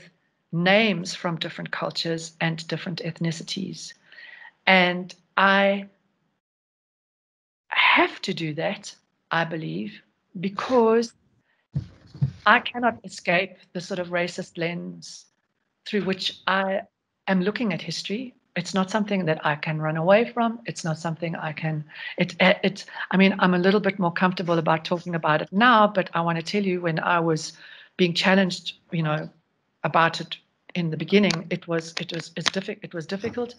names from different cultures and different ethnicities. And I have to do that, I believe, because I cannot escape the sort of racist lens through which I am looking at history. It's not something that I can run away from. It's not something I can, I mean, I'm a little bit more comfortable about talking about it now, but I want to tell you, when I was being challenged, about it in the beginning, it was difficult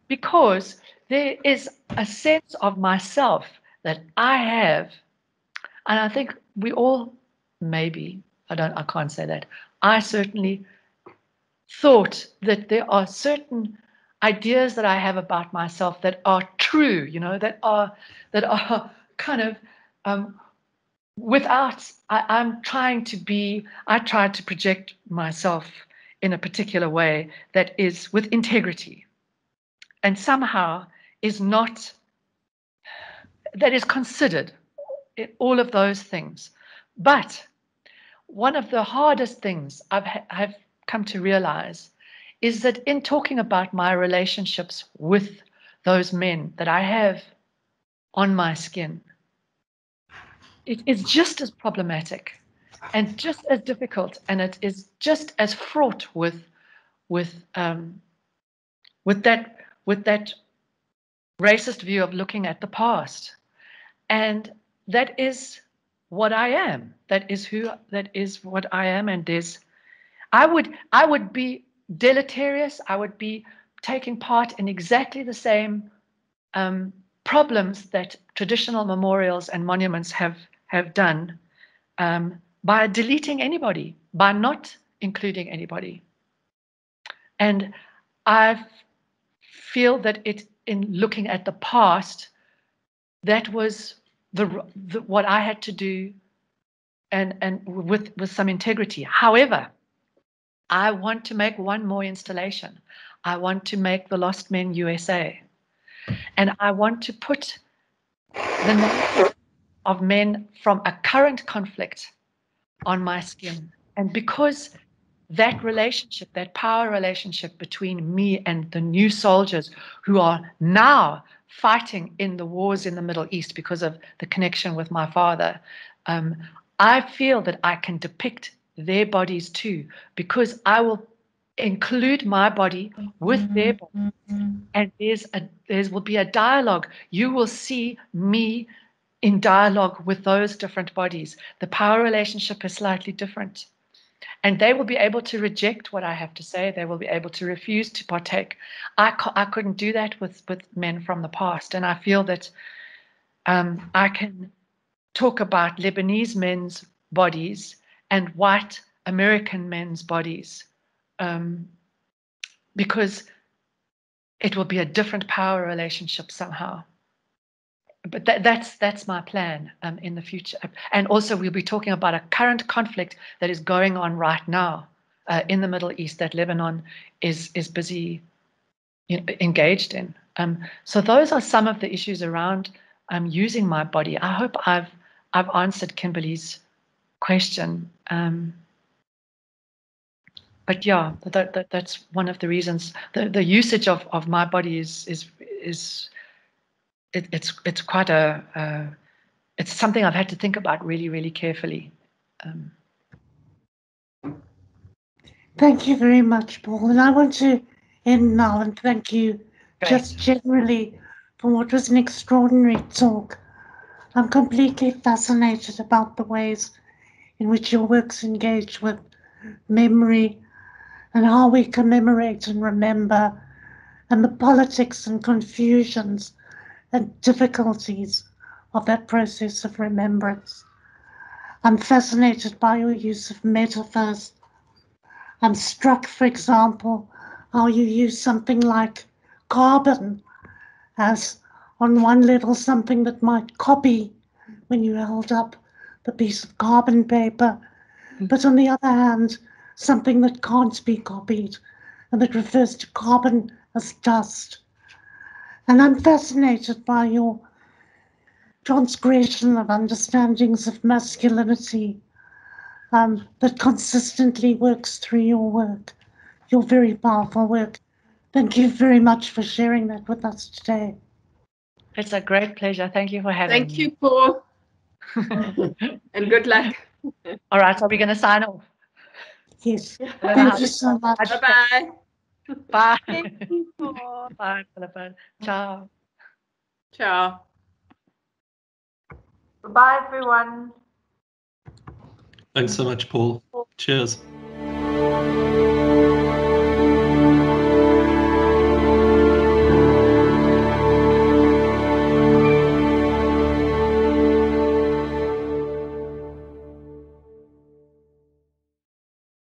because there is a sense of myself that I have, and I think we all, maybe, I can't say that. I certainly thought that there are certain ideas that I have about myself that are true, that are kind of without. I try to project myself in a particular way that is with integrity, and somehow is not, that is considered in all of those things. But one of the hardest things I've come to realize is that in talking about my relationships with those men that I have on my skin, it is just as problematic and just as difficult, and it is just as fraught with that racist view of looking at the past. And that is what I am. That is what I am. And I would be deleterious. I would be taking part in exactly the same problems that traditional memorials and monuments have done, by deleting anybody, by not including anybody. And I feel that in looking at the past, that was what I had to do, and with some integrity. However, I want to make one more installation. I want to make the Lost Men USA. And I want to put the names of men from a current conflict on my skin. And because that relationship, that power relationship between me and the new soldiers who are now fighting in the wars in the Middle East because of the connection with my father, I feel that I can depict their bodies too, because I will include my body with their body, and there will be a dialogue. You will see me in dialogue with those different bodies. The power relationship is slightly different. And they will be able to reject what I have to say. They will be able to refuse to partake. I couldn't do that with men from the past. And I feel that I can talk about Lebanese men's bodies and white American men's bodies, because it will be a different power relationship somehow. But that's my plan in the future. And also, we'll be talking about a current conflict that is going on right now in the Middle East that Lebanon is busy engaged in. So those are some of the issues around using my body. I hope I've answered Kimberly's question. but yeah, that's one of the reasons. The usage of my body is it's quite it's something I've had to think about really, really carefully. Thank you very much, Paul. And I want to end now and thank you just generally for what was an extraordinary talk. I'm completely fascinated about the ways in which your works engage with memory and how we commemorate and remember, and the politics and confusions and difficulties of that process of remembrance. I'm fascinated by your use of metaphors. I'm struck, for example, how you use something like carbon as, on one level, something that might copy when you held up the piece of carbon paper, but on the other hand, something that can't be copied and that refers to carbon as dust. And I'm fascinated by your transgression of understandings of masculinity that consistently works through your work, your very powerful work. Thank you very much for sharing that with us today. It's a great pleasure. Thank you for having me. Thank you, Paul. And good luck. All right, so we're going to sign off. Yes. Thank you so much. Bye-bye. Bye. Thank you, Paul. Bye, Philippa. Ciao. Ciao. Bye, everyone. Thanks so much, Paul. Cheers.